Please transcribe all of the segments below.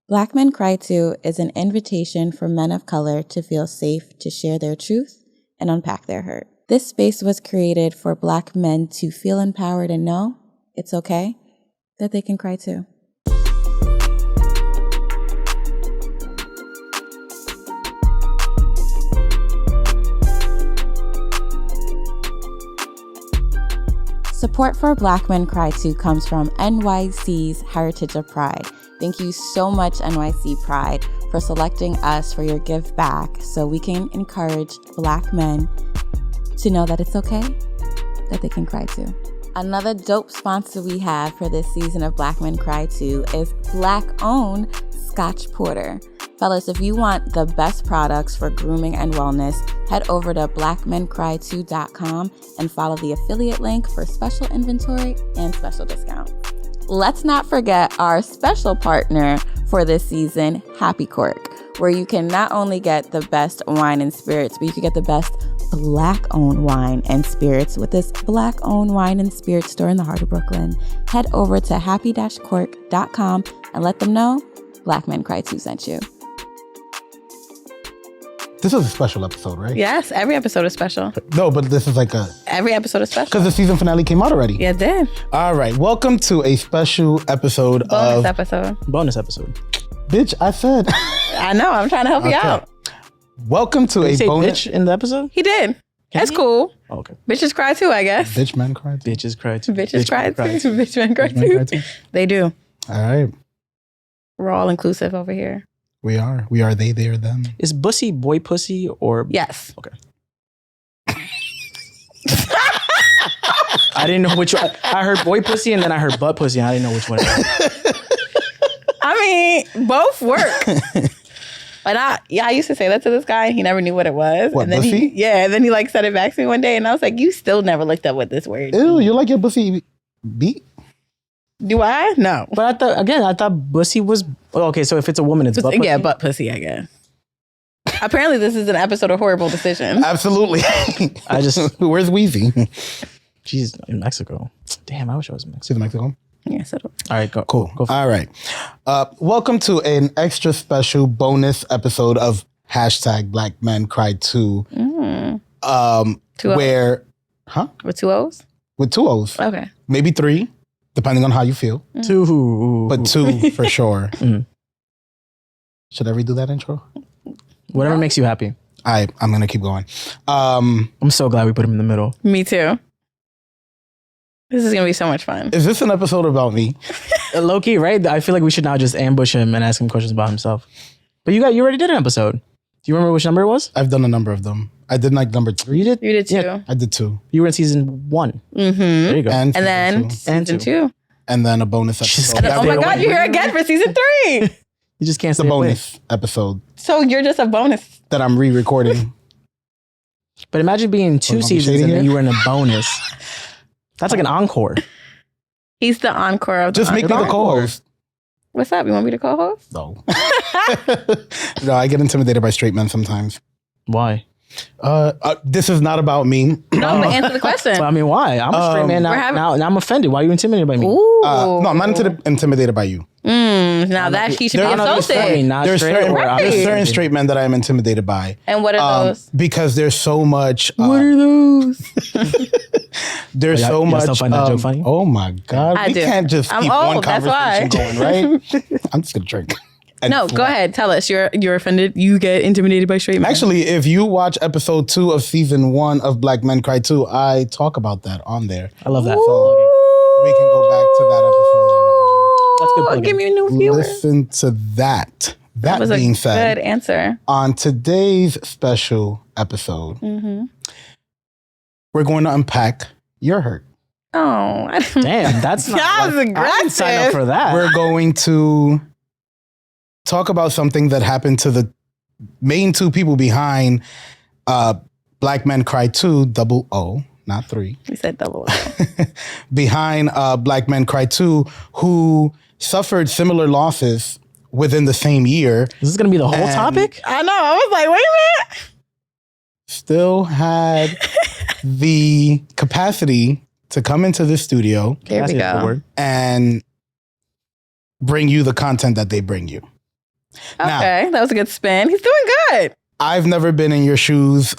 Black Men Cry Too is an invitation for men of color to feel safe to share their truth and unpack their hurt. This space was created for Black men to feel empowered and know it's okay that they can cry too. Support for Black Men Cry Too comes from NYC's Heritage of Pride. Thank you so much, NYC Pride, for selecting us for your give back so we can encourage Black men to know that it's okay that they can cry too. Another dope sponsor we have for this season of Black Men Cry Too is Black-owned Scotch Porter. Fellas, if you want the best products for grooming and wellness, head over to BlackMenCryToo.com and follow the affiliate link for special inventory and special discounts. Let's not forget our special partner for this season, Happy Cork, where you can not only get the best wine and spirits, but you can get the best Black-owned wine and spirits with this Black-owned wine and spirits store in the heart of Brooklyn. Head over to happy-cork.com and let them know Black Men Cry Too sent you. This is a special episode, right? Yes, every episode is special. No, but this is like Every episode is special. because the season finale came out already. Yeah, it did. All right, welcome to a special episode Bonus episode. Bonus episode. Bitch, I said. I know, I'm trying to help you out. Welcome to Did a you say bonus. bitch in the episode? He did. That's cool. Oh, okay. Bitches cry too, I guess. Bitch, man, cry. Bitches cry too. Bitches cry too. Bitch men cry Bitch, man, cry too. too. They do. All right, We're all inclusive over here. we are. We are they, they are them. Is bussy boy pussy or... Yes. Okay. I didn't know which one. I heard boy pussy and then I heard butt pussy. And I didn't know which one it was. I mean, both work. And I used to say that to this guy and he never knew what it was. What, and then bussy? and then he like said it back to me one day and I was like, you still never looked up what this word Ew, means. you like your pussy beat? Do I? No. But I thought bussy was... Okay, so if it's a woman, it's butt pussy? Yeah, butt pussy, I guess. Apparently, this is an episode of Horrible Decisions. Absolutely. I just... Where's Weezy? She's in Mexico. Damn, I wish I was in Mexico. She's in Mexico. Yeah, so All right, go. Cool. Go for it. All right. Welcome to an extra special bonus episode of hashtag Black Men Cry Too. Two O's? Where, With two O's? with two O's, Okay. maybe three, depending on how you feel, Two. but two for sure. Mm. Should I redo that intro? Whatever makes you happy. I'm gonna keep going. I'm so glad we put him in the middle. Me too. This is going to be so much fun. Is this an episode about me? Low key, right? I feel like we should now just ambush him and ask him questions about himself. But you already did an episode. Do you remember which number it was? I've done a number of them. I did like number 3. You did? You did too. Yeah. I did 2. You were in season 1. Mm-hmm. There you go. And And season then two. And season 2. And then a bonus Just episode. gotta- Oh my Stay God, away. you're here again for season 3. You just can't It's a stay away. bonus episode So you're just a bonus. that I'm re-recording. But imagine being in 2 Don't be seasons shady and then here. you were in a bonus. That's like an encore. He's the encore of the Just make me the encore. co-host. What's up? You want me to co-host? No. No, I get intimidated by straight men sometimes. Why? This is not about me. No, but answer the question. So, I mean, why? I'm a straight man We're having- now I'm offended. Why are you intimidated by me? Ooh. No, I'm not intimidated by you. Now that he should be There- Funny, associated. not There's straight certain, or Right. there's certain straight men that I am intimidated by. And what are those? Because there's so much. What are those? There's Y'all- so y'all much. still find that joke funny? Oh my God. I we do. can't just I'm keep one old, that's conversation why. going, right? I'm just going to drink. And No, go fly. ahead. Tell us. You're offended. You get intimidated by straight men. Actually, if you watch episode 2 of season 1 of Black Men Cry Too, I talk about that on there. I love that. So we can go back to that episode That's good Oh, plugging. give me a new and viewer. listen to that. That was a being said, good answer. on today's special episode, Mm-hmm. we're going to unpack your hurt. Oh, I didn't. Damn, that's not. That was I didn't sign up aggressive. for that. We're going to talk about something that happened to the main 2 people behind Black Men Cry Too, double O, not 3. You said double. Behind Black Men Cry Too, who suffered similar losses within the same year, Is this gonna be the whole And- topic? I know. I was like, wait a minute. still had the capacity to come into the studio There we That's a good go. word. and bring you the content that they bring you. Okay, that was a good spin. He's doing good. I've never been in your shoes.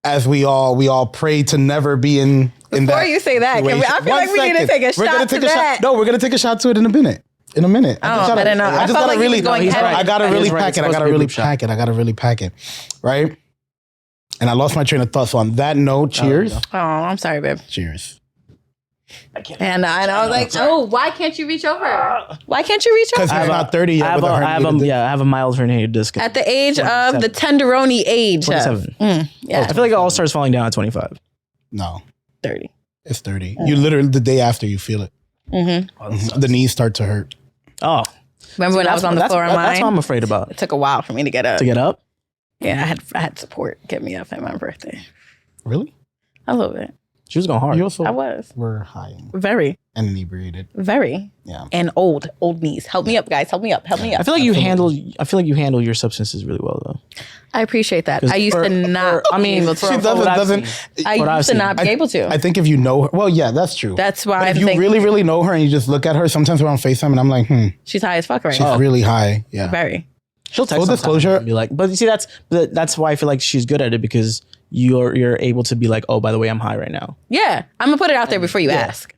As we all pray to never be in that. Before you say that, I feel like we need to take a shot to that. No, we're gonna take a shot to it in a minute. I don't know. I felt like he was going heavy. I gotta really pack it. I gotta really pack it. Right? And I lost my train of thought. So on that note, cheers. Oh, I'm sorry, babe. Cheers. And I was like, oh, why can't you reach over? Why can't you reach over? Because he's not 30 yet. I have a mild herniated disc. At the age of the tenderoni age. 27. Yeah. I feel like it all starts falling down at 25. No. 30. It's 30. You literally, the day after, you feel it. The knees start to hurt. Oh. Remember when I was on the floor on mine? That's what I'm afraid about. It took a while for me to get up. To get up? Yeah, I had support get me up at my birthday. Really? A little bit. She was going hard. You also I was. were high. Very. And inebriated. Very. Yeah. And old knees. Help me up, guys. Help me up. I feel like you handle your substances really well though. I appreciate that. I used to not be able to. She doesn't. I used to not be able to. I think if you know her, well, yeah, that's true. That's why if you really, really know her and you just look at her, sometimes we're on FaceTime and I'm like, she's high as fuck right she's now. really high. Yeah. Very. She'll text full disclosure and be like, but you see, that's why I feel like she's good at it because you're able to be like, oh, by the way, I'm high right now. Yeah, I'm gonna put it out there before you ask.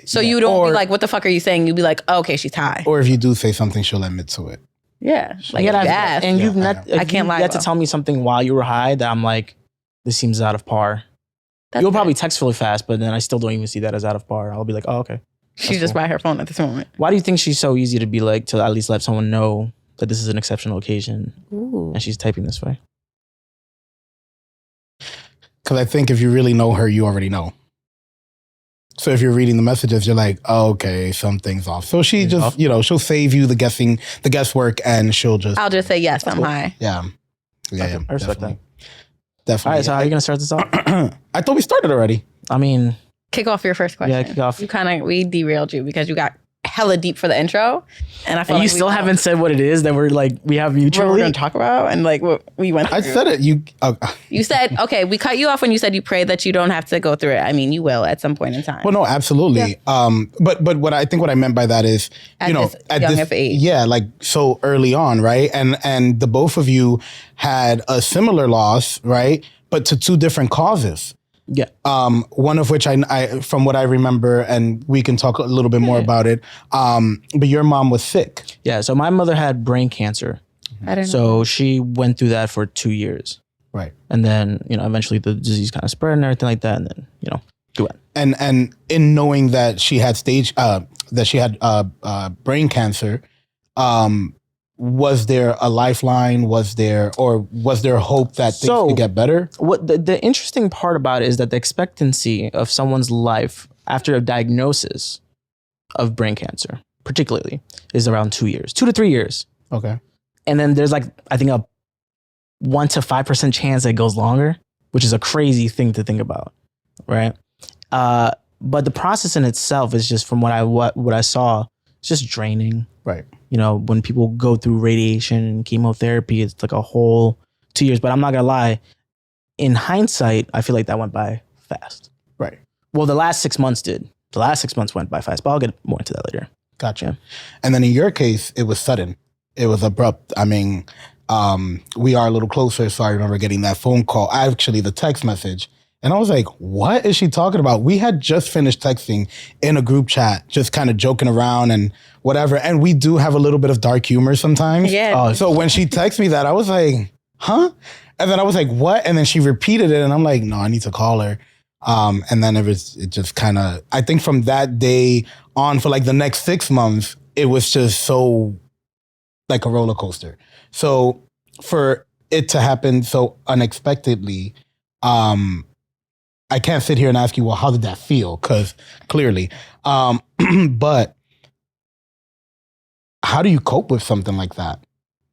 So you don't be like, what the fuck are you saying? You be like, oh, okay, she's high. Or if you do say something, she'll admit to it. Yeah, like you ask. And you've not. I can't lie. You had to tell me something while you were high that I'm like, this seems out of par. You'll probably text really fast, but then I still don't even see that as out of par. I'll be like, oh, okay. She's just by her phone at this moment. Why do you think she's so easy to be like, to at least let someone know that this is an exceptional occasion and she's typing this way? Because I think if you really know her, you already know. So if you're reading the messages, you're like, oh, okay, something's off. So she just, she'll save you the guesswork, and she'll just. I'll just say yes, I'm high. Yeah. Yeah. I respect that. Definitely. All right, so how are you going to start this off? I thought we started already. I mean. Kick off your first question. Yeah, kick off. We derailed you because you got hella deep for the intro, and I feel like you still haven't said what it is that we're like we have mutually. What we're going to talk about and like what we went through. I said it. You said okay. We cut you off when you said you pray that you don't have to go through it. I mean, you will at some point in time. Well, no, absolutely. Yeah. But what I meant by that is at this age. Yeah, like so early on, right? And the both of you had a similar loss, right? But to two different causes. Yeah. One of which I from what I remember, and we can talk a little bit more about it. But your mom was sick. Yeah. So my mother had brain cancer. I don't know. So she went through that for 2 years. Right. And then, eventually the disease kind of spread and everything like that. And then, do it. And in knowing that she had brain cancer, was there a lifeline? Was there hope that things could get better? What the interesting part about it is that the expectancy of someone's life after a diagnosis of brain cancer, particularly, is around 2 years, 2 to 3 years. Okay. And then there's like, I think a 1 to 5% chance that it goes longer, which is a crazy thing to think about, right? But the process in itself is just from what I saw, it's just draining. Right. When people go through radiation and chemotherapy, it's like a whole 2 years. But I'm not going to lie. In hindsight, I feel like that went by fast. Right. Well, the last 6 months did. The last 6 months went by fast, but I'll get more into that later. Gotcha. Yeah. And then in your case, it was sudden. It was abrupt. I mean, we are a little closer, so I remember getting that phone call, actually the text message. And I was like, what is she talking about? We had just finished texting in a group chat, just kind of joking around and whatever. And we do have a little bit of dark humor sometimes. Yeah. So when she texted me that, I was like, huh? And then I was like, what? And then she repeated it. And I'm like, no, I need to call her. And then it just kind of, I think from that day on for like the next 6 months, it was just so like a roller coaster. So for it to happen so unexpectedly, I can't sit here and ask you, well, how did that feel? Because clearly, but how do you cope with something like that?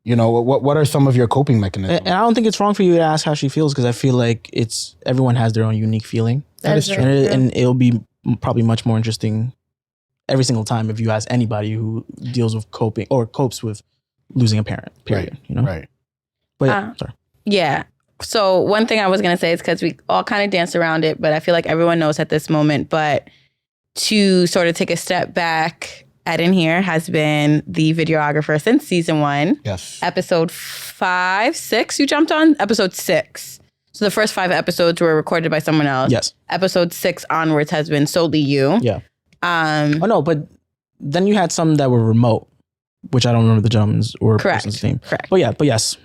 What are some of your coping mechanisms? And I don't think it's wrong for you to ask how she feels because I feel like everyone has their own unique feeling. That is true. And it'll be probably much more interesting every single time if you ask anybody who deals with coping or copes with losing a parent, period. Right. Right. But yeah, sorry. Yeah. So one thing I was going to say is because we all kind of danced around it, but I feel like everyone knows at this moment, but to sort of take a step back Eden here has been the videographer since season 1. Yes. Episode 5, 6, you jumped on? Episode 6. So the first 5 episodes were recorded by someone else. Yes. Episode 6 onwards has been solely you. Yeah. Oh no, but then you had some that were remote, which I don't remember the gentleman's or Correct. person's name. Correct. But yes,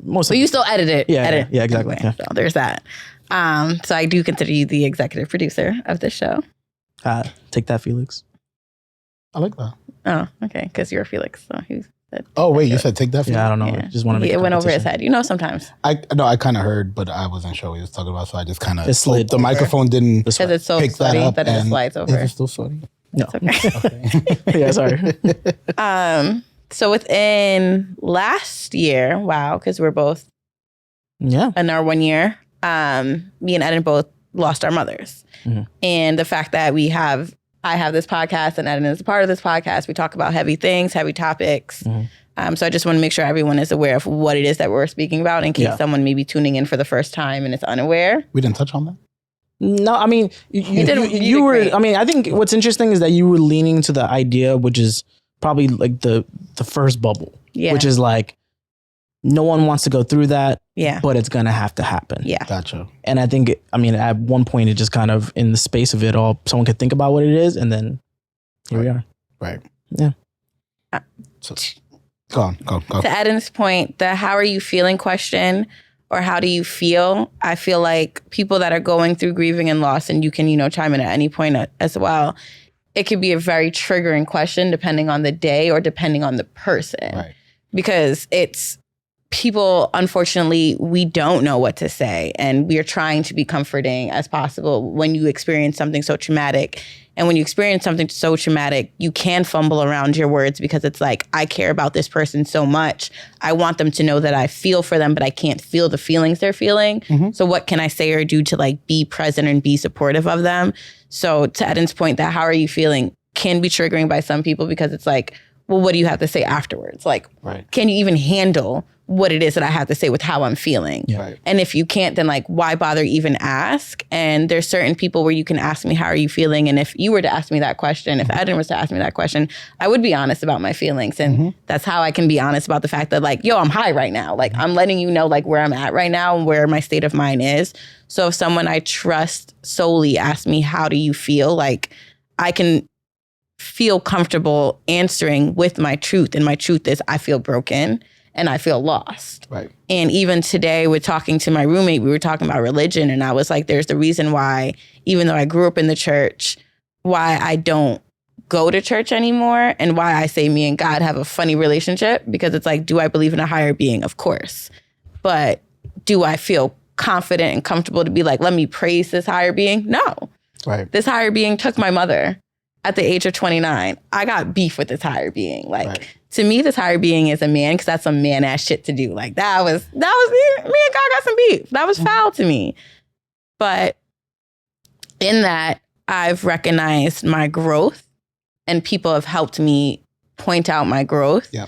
most. But you still edit it. Yeah, exactly. Okay, Yeah. so there's that. So I do consider you the executive producer of this show. Take that, Felix. I like that. Oh, okay, because you're Felix. So he said. Oh wait, you said take that. Yeah, I don't know. Yeah. Just want to make It went over his competition. head. You know, sometimes I kind of heard, but I wasn't sure what he was talking about, so I just kind of It slid the over. microphone didn't This because way. it's so pick that sweaty up. that it and slides over. Is it still sweaty? No. Okay. Yeah, sorry. So within last year, wow, because we're both Yeah. in our 1 year, me and Eden both lost our mothers. Mhm. And the fact that I have this podcast and Eden is a part of this podcast, we talk about heavy things, heavy topics. Mhm. So I just want to make sure everyone is aware of what it is that we're speaking about in case Yeah. someone may be tuning in for the first time and is unaware. We didn't touch on that. No, I mean, you did were. great. I mean, I think what's interesting is that you were leaning to the idea, which is probably like the first bubble, Yeah. which is like no one wants to go through that, Yeah. but it's gonna have to happen. Yeah. Gotcha. And I think, I mean, at one point, it just kind of in the space of it all, someone could think about what it is, and then here we are. Right. Yeah. So, go on. Go. To Eden's point, the how are you feeling question or how do you feel? I feel like people that are going through grieving and loss, and you can, chime in at any point as well. It could be a very triggering question depending on the day or depending on the person. Right. Because it's people, unfortunately, we don't know what to say. And we are trying to be comforting as possible when you experience something so traumatic. And when you experience something so traumatic, you can fumble around your words because it's like, I care about this person so much. I want them to know that I feel for them, but I can't feel the feelings they're feeling. Mm-hmm. So what can I say or do to like be present and be supportive of them? So to Eden's point, that how are you feeling can be triggering by some people because it's like, well, what do you have to say afterwards? Like, Right. can you even handle what it is that I have to say with how I'm feeling? Yeah. Right. And if you can't, then like, why bother even ask? And there's certain people where you can ask me, how are you feeling? And if you were to ask me that question, if Eden was to ask me that question, I would be honest about my feelings. And that's how I can be honest about the fact that like, yo, I'm high right now. Like I'm letting you know like where I'm at right now and where my state of mind is. So if someone I trust solely asks me, how do you feel? Like I can feel comfortable answering with my truth. And my truth is I feel broken and I feel lost. Right. And even today with talking to my roommate, we were talking about religion. And I was like, there's the reason why, even though I grew up in the church, why I don't go to church anymore and why I say me and God have a funny relationship. Because it's like, do I believe in a higher being? Of course. But do I feel confident and comfortable to be like, let me praise this higher being? No. Right. This higher being took my mother at the age of 29. I got beef with this higher being. Like, Right. to me, this higher being is a man because that's some man ass shit to do. Like, that was me and God got some beef. That was foul to me. But in that, I've recognized my growth and people have helped me point out my growth. Yeah.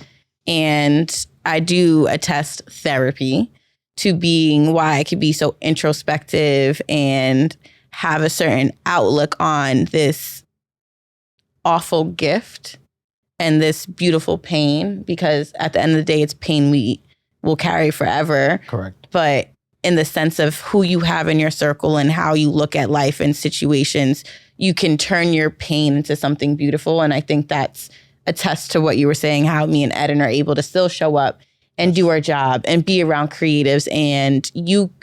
And I do attest therapy to being why I could be so introspective and have a certain outlook on this awful gift and this beautiful pain, because at the end of the day, it's pain we will carry forever. Correct. But in the sense of who you have in your circle and how you look at life and situations, you can turn your pain into something beautiful. And I think that's a test to what you were saying, how me and Eden are able to still show up and do our job and be around creatives. And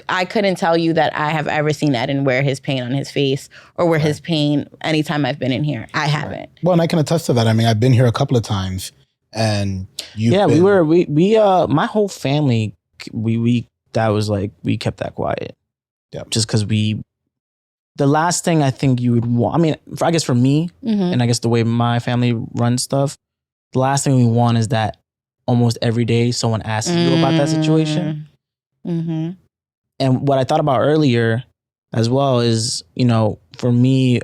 I couldn't tell you that I have ever seen Eden wear his pain on his face or wear his pain anytime I've been in here. I haven't. Well, and I can attest to that. I mean, I've been here a couple of times, and my whole family, we kept that quiet. Yep. Just because the last thing I think you would want, I mean, I guess for me, and I guess the way my family runs stuff, the last thing we want is that almost every day someone asks you about that situation. Mm-hmm. And what I thought about earlier as well is, for me,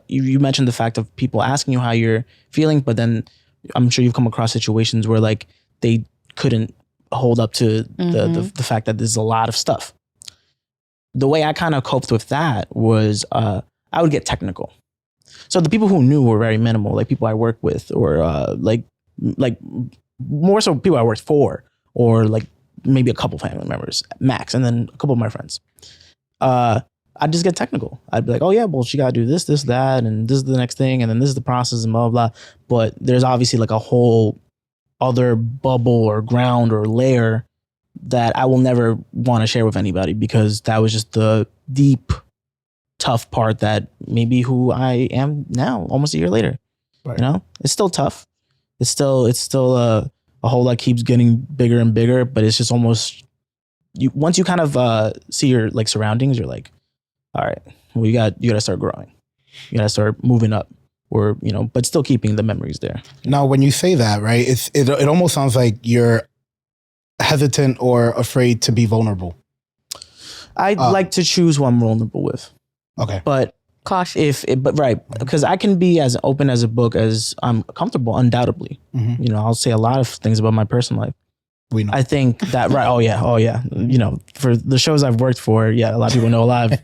you mentioned the fact of people asking you how you're feeling, but then I'm sure you've come across situations where like they couldn't hold up to the fact that there's a lot of stuff. The way I kind of coped with that was I would get technical. So the people who knew were very minimal, like people I work with, or like more so people I worked for, or like maybe a couple family members max, and then a couple of my friends. I'd just get technical. I'd be like, oh yeah, well, she got to do this, that, and this is the next thing, and then this is the process, and blah, blah, blah. But there's obviously like a whole other bubble or ground or layer that I will never want to share with anybody, because that was just the deep, tough part that maybe who I am now, almost a year later. Right. You know, it's still tough. It's still a hole that keeps getting bigger and bigger, but it's just almost, once you kind of see your like surroundings, you're like, all right, well, you got to start growing. You got to start moving up, or, you know, but still keeping the memories there. Now, when you say that, right, it almost sounds like you're hesitant or afraid to be vulnerable. I like to choose who I'm vulnerable with. Okay. But cautious. Because I can be as open as a book as I'm comfortable, undoubtedly. Mm-hmm. You know, I'll say a lot of things about my personal life. We know. I think that, right. Oh yeah. You know, for the shows I've worked for, yeah, a lot of people know a lot of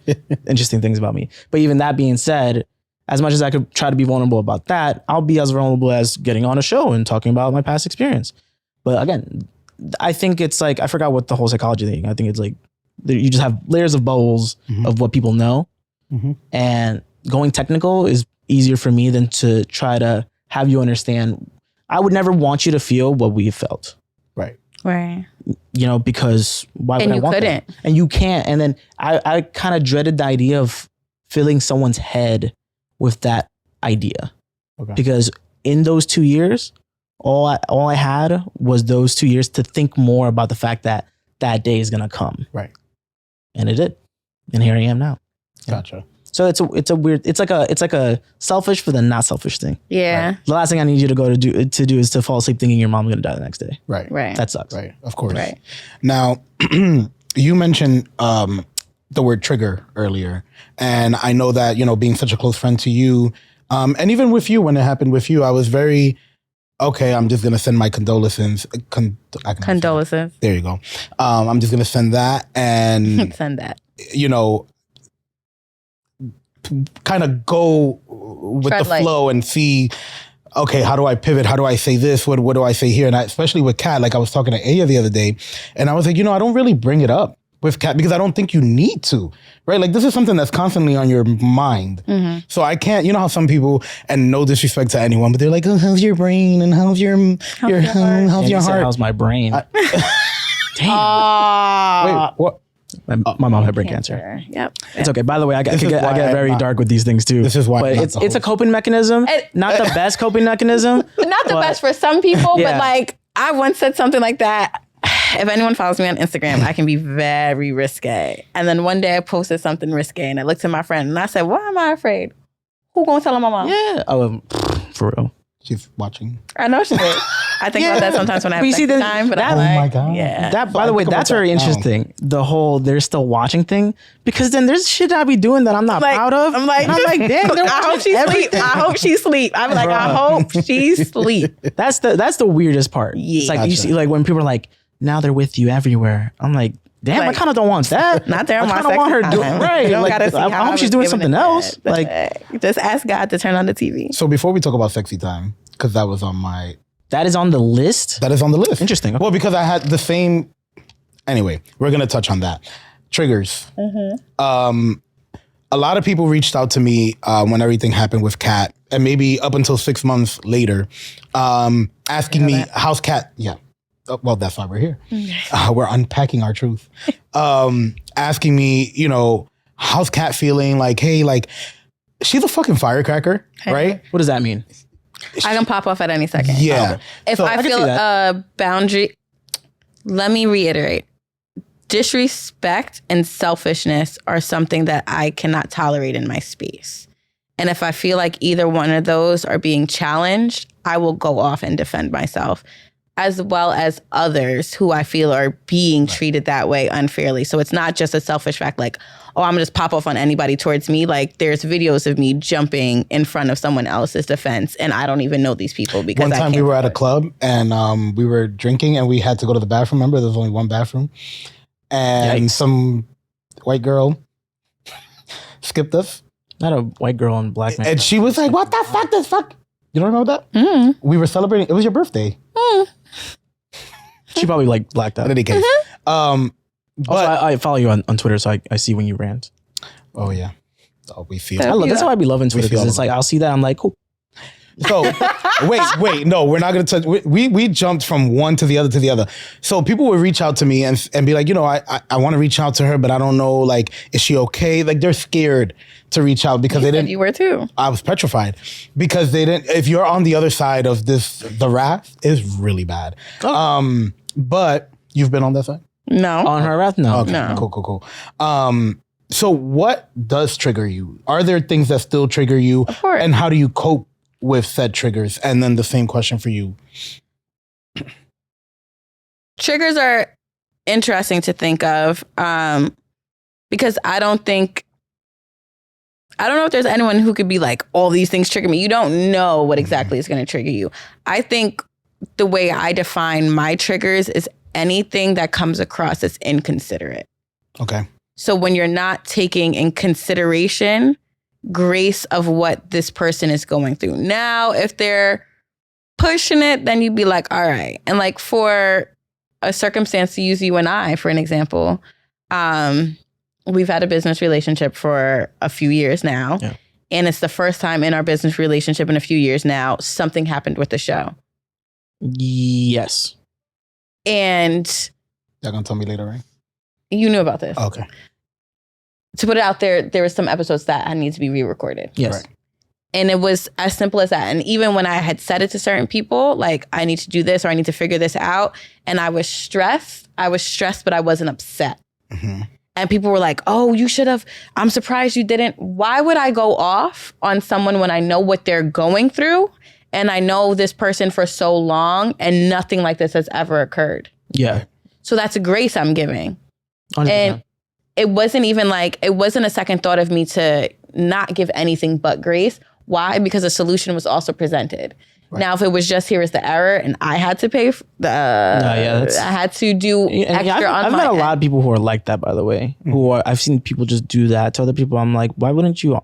interesting things about me. But even that being said, as much as I could try to be vulnerable about that, I'll be as vulnerable as getting on a show and talking about my past experience. But again, I think it's like, I forgot what the whole psychology thing. I think it's like, you just have layers of bubbles of what people know. Mm-hmm. And going technical is easier for me than to try to have you understand. I would never want you to feel what we felt. Right. You know, because why would I want that? And you can't. And then I kind of dreaded the idea of filling someone's head with that idea. Okay. Because in those 2 years, all I had was those 2 years to think more about the fact that that day is going to come. Right. And it did. And here I am now. Gotcha. So it's a weird, it's like a selfish for the not selfish thing. Yeah. Right? The last thing I need you to go to do is to fall asleep thinking your mom's going to die the next day. Right. That sucks. Right. Of course. Right. Now, you mentioned the word trigger earlier. And I know that, you know, being such a close friend to you, and even with you, when it happened with you, I was very, okay, I'm just going to send my condolences. Condolences. There you go. I'm just going to send that and send that. You know, kind of go with Tread the light. flow and see, okay, how do I pivot? How do I say this? What do I say here? And especially with Kat, like I was talking to Aya the other day, and I was like, you know, I don't really bring it up with Kat because I don't think you need to, right? Like this is something that's constantly on your mind. Mm-hmm. So I can't, you know how some people, and no disrespect to anyone, but they're like, oh, how's your brain? And how's your heart? How's my brain? Damn. Wait, what? My mom had brain cancer. Yep. It's okay. By the way, I get very dark with these things too. This is why. But it's a coping mechanism. Not the best coping mechanism. Not the best for some people, but like I once said something like that. If anyone follows me on Instagram, I can be very risque. And then one day I posted something risque and I looked at my friend and I said, why am I afraid? Who gonna tell my mama? Yeah. Oh, for real. She's watching. I know she did. I think about that sometimes when I have time. But oh my God. Yeah. That, by the way, that's very interesting. The whole they're still watching thing, because then there's shit I be doing that I'm not proud of. I'm like, damn, I hope she sleep. I hope she sleep. I'm like, I hope she sleep. That's the weirdest part. Yeah. It's like you see, like when people are like, now they're with you everywhere. I'm like, damn, I kind of don't want that. Not there. I kind of want her doing right. Like, I hope she's doing something else. Like, just ask God to turn on the TV. So before we talk about sexy time, because that was on my. That is on the list? That is on the list. Interesting. Okay. Well, because I had the same. Anyway, we're going to touch on that. Triggers. Mm-hmm. A lot of people reached out to me when everything happened with Kat, and maybe up until 6 months later, asking me, how's Kat? Yeah. Well, that's why we're here. We're unpacking our truth. Asking me, you know, how's Kat feeling? Like, hey, like, she's a fucking firecracker, right? What does that mean? I can pop off at any second. Yeah. If I feel a boundary, let me reiterate. Disrespect and selfishness are something that I cannot tolerate in my space. And if I feel like either one of those are being challenged, I will go off and defend myself, as well as others who I feel are being treated that way unfairly. So it's not just a selfish fact like, oh, I'm gonna just pop off on anybody towards me. Like there's videos of me jumping in front of someone else's defense and I don't even know these people because one time we were at a club and we were drinking and we had to go to the bathroom. Remember, there's only one bathroom. And some white girl skipped us. Not a white girl in black man. And she was like, what the fuck, this fuck? You don't remember that? Mm. We were celebrating. It was your birthday. She probably like blacked out. In any case. Also, But I follow you on Twitter, so I see when you rant. oh yeah. Oh, we feel. That's why I be loving Twitter, feel because it's like I'll see that, I'm like, cool. So wait, no, we're not gonna touch. We jumped from one to the other. So people would reach out to me and be like, you know, I want to reach out to her, but I don't know, like, is she okay? Like, they're scared to reach out because they didn't. You were too. I was petrified because they didn't. If you're on the other side of this, the wrath is really bad. Oh. But you've been on that side. No. On her wrath? No. Okay, No. cool. So what does trigger you? Are there things that still trigger you? Of course. And how do you cope with said triggers? And then the same question for you. Triggers are interesting to think of because I don't know if there's anyone who could be like, all these things trigger me. You don't know what exactly is going to trigger you. I think the way I define my triggers is anything that comes across as inconsiderate. Okay. So when you're not taking in consideration grace of what this person is going through. Now, if they're pushing it, then you'd be like, all right. And like for a circumstance, to use you and I, for an example, we've had a business relationship for a few years now. Yeah. And it's the first time in our business relationship in a few years now, something happened with the show. Yes. And Y'all gonna tell me later, right? you knew about this. Okay. To put it out there, there were some episodes that had need to be re-recorded. Yes. Right. And it was as simple as that. And even when I had said it to certain people, like, I need to do this or I need to figure this out, and I was stressed, but I wasn't upset. Mm-hmm. And people were like, oh, you should have, I'm surprised you didn't. Why would I go off on someone when I know what they're going through and I know this person for so long and nothing like this has ever occurred? Yeah. So that's a grace I'm giving. 100%. And it wasn't even like, it wasn't a second thought of me to not give anything but grace. Why? Because a solution was also presented. Right. Now, if it was just, here is the error and I had to pay, I had to do extra on I've met a lot of people who are like that, by the way, who are, I've seen people just do that to other people. I'm like, why wouldn't you,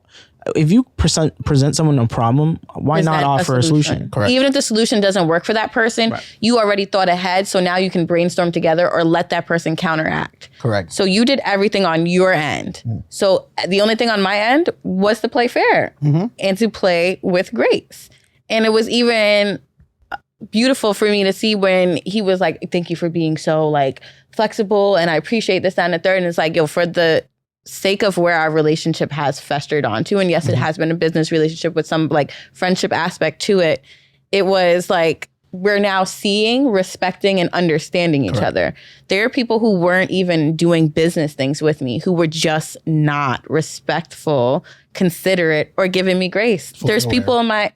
if you present someone a problem, why not offer a solution? Correct. Even if the solution doesn't work for that person, you already thought ahead. So now you can brainstorm together or let that person counteract. Correct. So you did everything on your end. So the only thing on my end was to play fair and to play with grace. And it was even beautiful for me to see when he was like, thank you for being so like flexible and I appreciate this, that, and the third. And it's like, yo, for the sake of where our relationship has festered onto, and yes, it has been a business relationship with some like friendship aspect to it. It was like, we're now seeing, respecting, and understanding each other. There are people who weren't even doing business things with me who were just not respectful, considerate, or giving me grace. There's people in my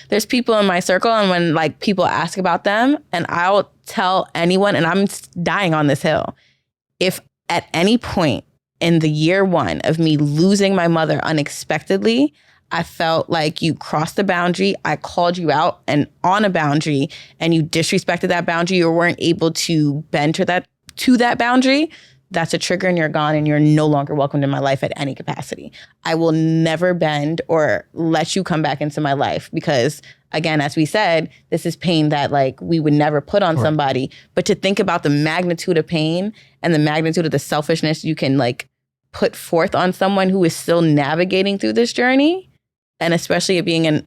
there's people in my circle, and when like people ask about them, and I'll tell anyone, and I'm dying on this hill, if at any point in the year one of me losing my mother unexpectedly, I felt like you crossed the boundary, I called you out and on a boundary, and you disrespected that boundary or weren't able to bend to that boundary, that's a trigger and you're gone and you're no longer welcomed in my life at any capacity. I will never bend or let you come back into my life because, again, as we said, this is pain that like we would never put on somebody. But to think about the magnitude of pain and the magnitude of the selfishness you can like put forth on someone who is still navigating through this journey, and especially it being an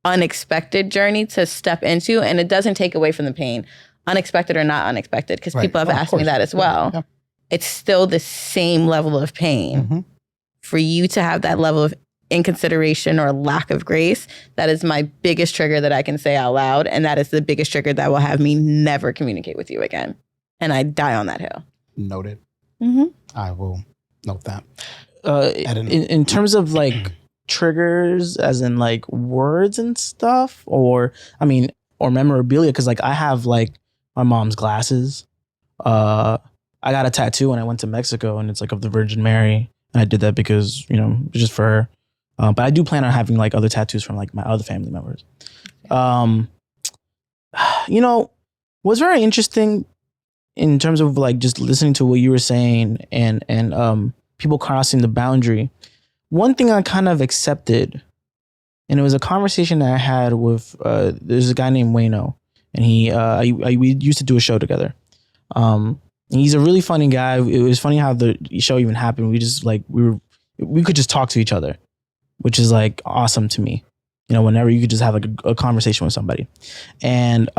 unexpected journey to step into, and it doesn't take away from the pain, unexpected or not unexpected, because people have asked me that as well. Yeah. It's still the same level of pain. For you to have that level of inconsideration or lack of grace, that is my biggest trigger that I can say out loud, and that is the biggest trigger that will have me never communicate with you again. And I die on that hill. Noted. I will note that. In terms of like triggers as in like words and stuff, or memorabilia, because like I have like my mom's glasses. I got a tattoo when I went to Mexico, and it's like of the Virgin Mary, and I did that because, you know, just for her. But I do plan on having like other tattoos from like my other family members. You know, what's very interesting in terms of like just listening to what you were saying and people crossing the boundary one thing I kind of accepted, and it was a conversation that I had with there's a guy named Wayno, and we used to do a show together. And he's a really funny guy. It was funny how the show even happened. We just like we could just talk to each other, which is like awesome to me. You know, whenever you could just have like a conversation with somebody. And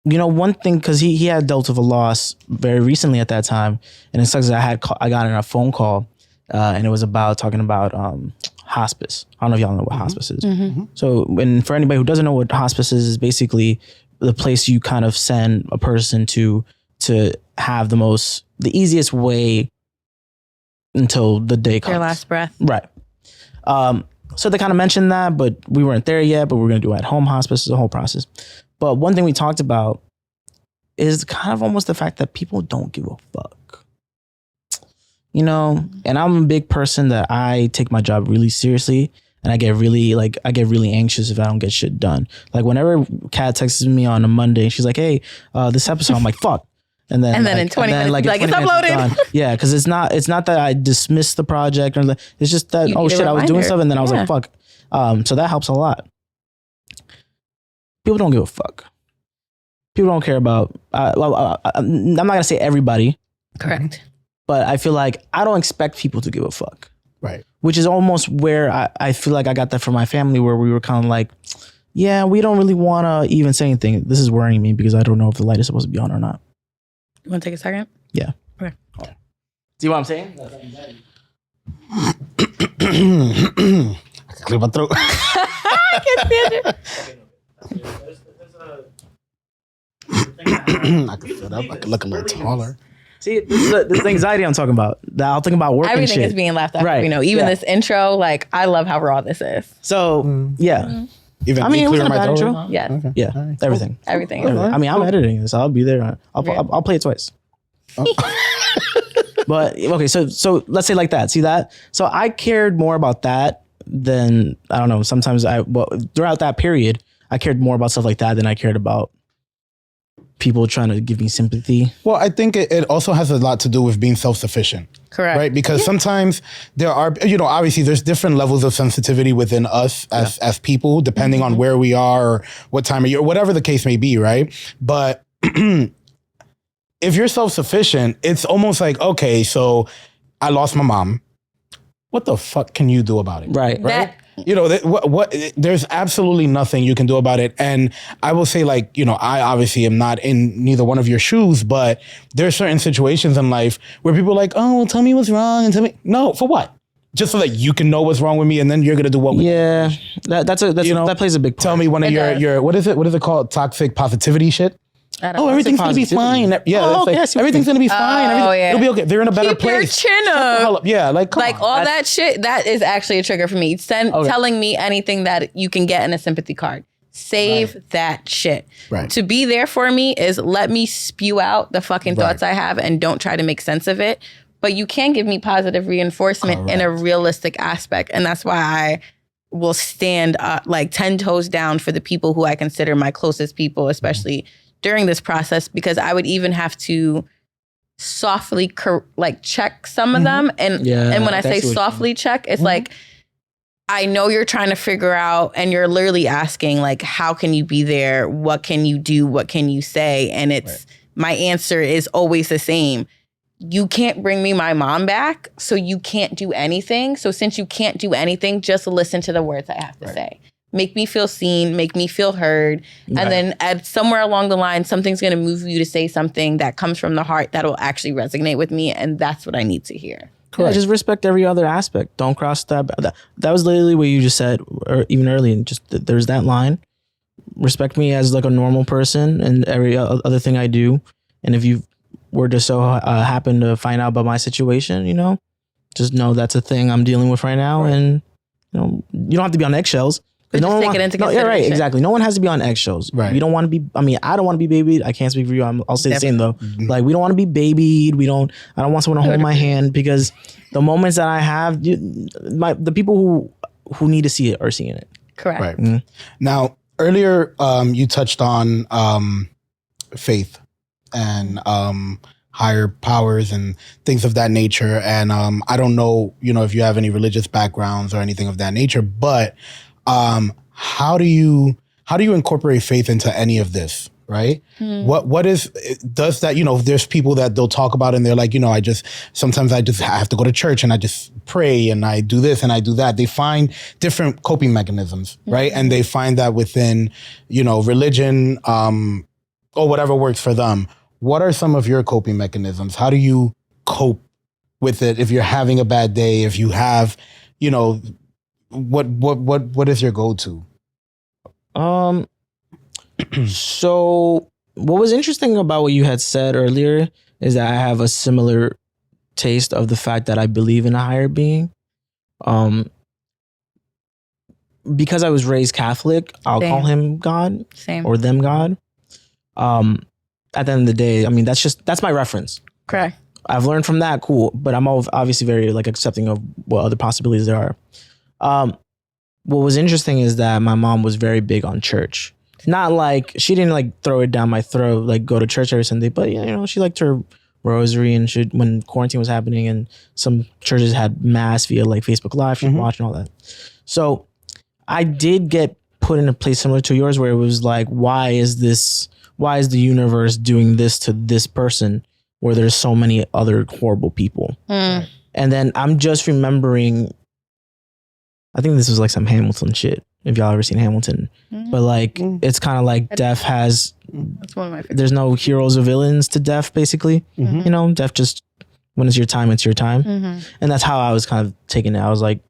you know, one thing, because he had dealt with a loss very recently at that time, and it sucks that I got in a phone call, and it was talking about hospice. I don't know if y'all know what hospice is. So, and for anybody who doesn't know what hospice is basically the place you kind of send a person to have the easiest way until the day comes. Their last breath. Right. So they kind of mentioned that, but we weren't there yet, but we're going to do at-home hospice. It's a whole process. But one thing we talked about is kind of almost the fact that people don't give a fuck. You know, and I'm a big person that I take my job really seriously, and I get really anxious if I don't get shit done. Like whenever Kat texts me on a Monday, she's like, "Hey, this episode," I'm like, "Fuck." And then in 20 minutes, like it's uploaded. Yeah, because it's not that I dismissed the project or it's just that I was doing stuff and then I was like, fuck. So that helps a lot. People don't give a fuck. People don't care about. I'm not gonna say everybody. Correct. But I feel like I don't expect people to give a fuck. Right. Which is almost where I feel like I got that from my family, where we were kind of like, yeah, we don't really want to even say anything. This is worrying me because I don't know if the light is supposed to be on or not. You want to take a second? Yeah. Okay. See what I'm saying? I can clear my throat. I can't stand it. I can sit up. I can look a little taller. See, this is anxiety I'm talking about. I'll think about work Everything and shit. is being laughed at. Right. You know, even this intro, like I love how raw this is. So, yeah. Even I mean, it clear wasn't a my bad throat. intro. Yes. Okay. Yeah, All right. everything. Everything. Everything. I mean, I'm editing this. I'll be there. I'll play it twice. But okay, so let's say like that. See that? So I cared more about that than I don't know. Sometimes throughout that period, I cared more about stuff like that than I cared about people trying to give me sympathy. Well, I think it also has a lot to do with being self-sufficient. Correct. Right? Because sometimes there are, obviously there's different levels of sensitivity within us as people, depending on where we are or what time of year, whatever the case may be, right? But if you're self-sufficient, it's almost like, okay, so I lost my mom. What the fuck can you do about it? Right. There's absolutely nothing you can do about it. And I will say, like, I obviously am not in neither one of your shoes, but there's certain situations in life where people are like, oh, well, tell me what's wrong and tell me. No, for what? Just so that you can know what's wrong with me, and then you're gonna do what? Yeah, that plays a big part. Tell me one of your what is it called? Toxic positivity shit. Oh, everything's gonna be fine. Yeah, everything's gonna be fine. It'll be okay. They're in a better place. Keep your chin up. Yeah, come on. All that shit. That is actually a trigger for me. Telling me anything that you can get in a sympathy card. Save that shit. Right. To be there for me is let me spew out the fucking thoughts I have and don't try to make sense of it. But you can give me positive reinforcement in a realistic aspect, and that's why I will stand like 10 toes down for the people who I consider my closest people, especially during this process, because I would even have to softly check some of them. And when I say softly check, it's like, I know you're trying to figure out and you're literally asking, like, how can you be there? What can you do? What can you say? And my answer is always the same. You can't bring me my mom back, so you can't do anything. So since you can't do anything, just listen to the words I have to say. Make me feel seen, make me feel heard. And then at somewhere along the line, something's going to move you to say something that comes from the heart that will actually resonate with me. And that's what I need to hear. Correct. Yeah, just respect every other aspect. Don't cross that. That was literally what you just said, or even earlier. Just there's that line. Respect me as like a normal person and every other thing I do. And if you were to happen to find out about my situation, just know that's a thing I'm dealing with right now. And, you don't have to be on eggshells. But just take it into consideration. Yeah, right, exactly. No one has to be on eggshells. Right. You don't want to be, I don't want to be babied. I can't speak for you. I'll say the same though. Like, we don't want to be babied. I don't want someone to hold my hand, because the moments that I have, the people who need to see it are seeing it. Correct. Right. Mm-hmm. Now, earlier, you touched on faith and higher powers and things of that nature. And I don't know, if you have any religious backgrounds or anything of that nature, but how do you incorporate faith into any of this? Right? Does that, there's people that they'll talk about and they're like, sometimes I just have to go to church and I just pray and I do this and I do that. They find different coping mechanisms, right? And they find that within, religion, or whatever works for them. What are some of your coping mechanisms? How do you cope with it if you're having a bad day, if you have, what is your go-to? So what was interesting about what you had said earlier is that I have a similar taste of the fact that I believe in a higher being. Because I was raised Catholic, I'll call him God. Same. Or them God. At the end of the day, I mean, that's my reference. Correct. I've learned from that, cool. But I'm obviously very accepting of what other possibilities there are. What was interesting is that my mom was very big on church. Not she didn't throw it down my throat, go to church every Sunday, but she liked her rosary, and when quarantine was happening and some churches had mass via Facebook Live, she'd watch and all that. So I did get put in a place similar to yours where it was why is the universe doing this to this person where there's so many other horrible people? And then I'm just remembering, I think this was some Hamilton shit, if y'all ever seen Hamilton. But it's kind of death has, that's one of my favorites. There's no heroes or villains to death, basically. Death just, when it's your time, it's your time. And that's how I was kind of taking it. I was I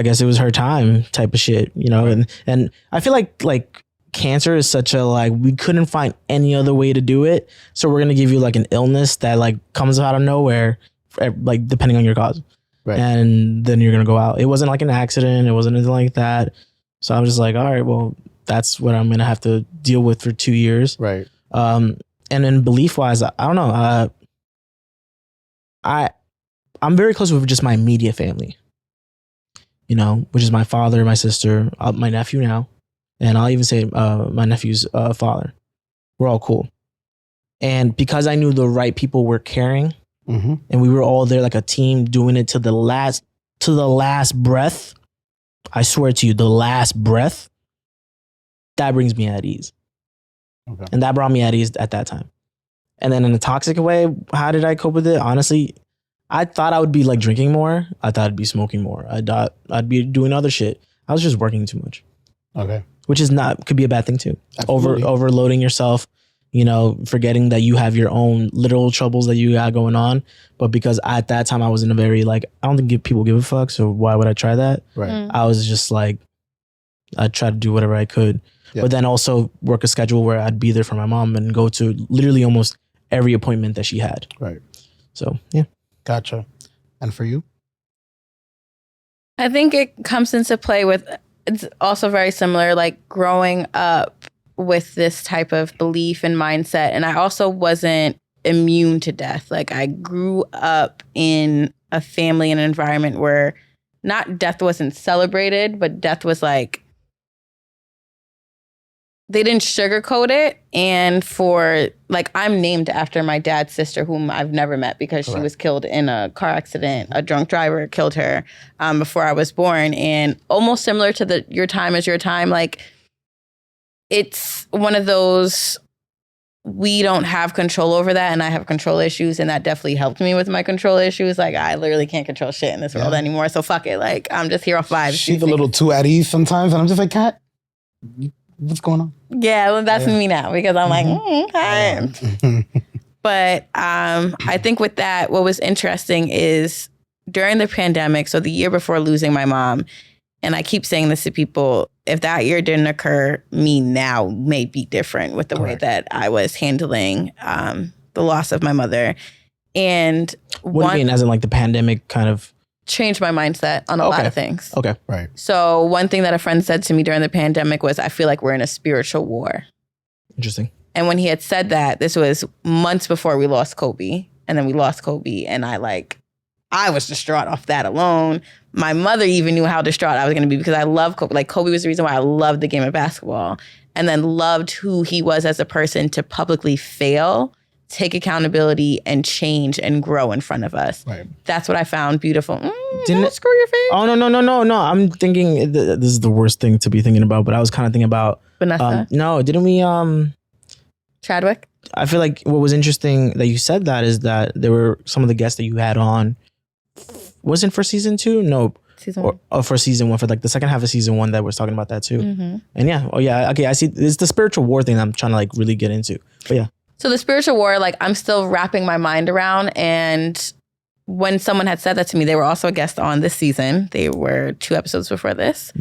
guess it was her time type of shit, and I feel like cancer is such a we couldn't find any other way to do it. So we're going to give you an illness that comes out of nowhere, depending on your cause. Right. And then you're going to go out. It wasn't an accident. It wasn't anything like that. So I was just all right, well, that's what I'm going to have to deal with for 2 years. Right. And then belief wise, I don't know. I'm very close with just my immediate family, which is my father, my sister, my nephew now. And I'll even say my nephew's father. We're all cool. And because I knew the right people were caring, and we were all there like a team doing it to the last breath. I swear to you, the last breath, that brings me at ease. Okay. And that brought me at ease at that time. And then in a toxic way, how did I cope with it? Honestly, I thought I would be drinking more. I thought I'd be smoking more. I thought I'd be doing other shit. I was just working too much. Okay. Which is could be a bad thing too. Absolutely. Overloading yourself, forgetting that you have your own literal troubles that you got going on. But because at that time I was in a very I don't think people give a fuck, so why would I try that? Right. I was just I tried to do whatever I could. Yep. But then also work a schedule where I'd be there for my mom and go to literally almost every appointment that she had. Right. So, yeah. Gotcha. And for you? I think it comes into play with, it's also very similar, growing up with this type of belief and mindset. And I also wasn't immune to death. I grew up in a family and an environment where not death wasn't celebrated, but death was they didn't sugarcoat it. And I'm named after my dad's sister, whom I've never met because she was killed in a car accident. A drunk driver killed her before I was born. And almost similar to your time is your time. It's one of those, we don't have control over that. And I have control issues. And that definitely helped me with my control issues. I literally can't control shit in this world anymore. So fuck it. I'm just here off vibes. She's a little too at ease sometimes. And I'm just Kat, what's going on? Yeah, well, that's me now because I'm okay. But I think with that, what was interesting is during the pandemic, so the year before losing my mom, and I keep saying this to people, if that year didn't occur, me now may be different with the way that I was handling the loss of my mother. And what do you mean, as in the pandemic kind of changed my mindset on a lot of things. Okay. Right. So one thing that a friend said to me during the pandemic was, I feel like we're in a spiritual war. Interesting. And when he had said that, this was months before we lost Kobe. And then we lost Kobe. And I was distraught off that alone. My mother even knew how distraught I was going to be because I love Kobe. Kobe was the reason why I loved the game of basketball. And then loved who he was as a person to publicly fail take accountability and change and grow in front of us. Right. That's what I found beautiful. Didn't Don't screw your face. Oh, no. I'm thinking, this is the worst thing to be thinking about, but I was kind of thinking about... Vanessa? No, didn't we... Chadwick? I feel like what was interesting that you said that is that there were some of the guests that you had on, wasn't for season 2? No. Season 1. Or for season 1, for like the second half of season 1 that was talking about that too. Mm-hmm. And yeah, okay, I see. It's the spiritual war thing I'm trying to like really get into. But yeah. So the spiritual war, like I'm still wrapping my mind around. And when someone had said that to me, they were also a guest on this season. They were 2 episodes before this.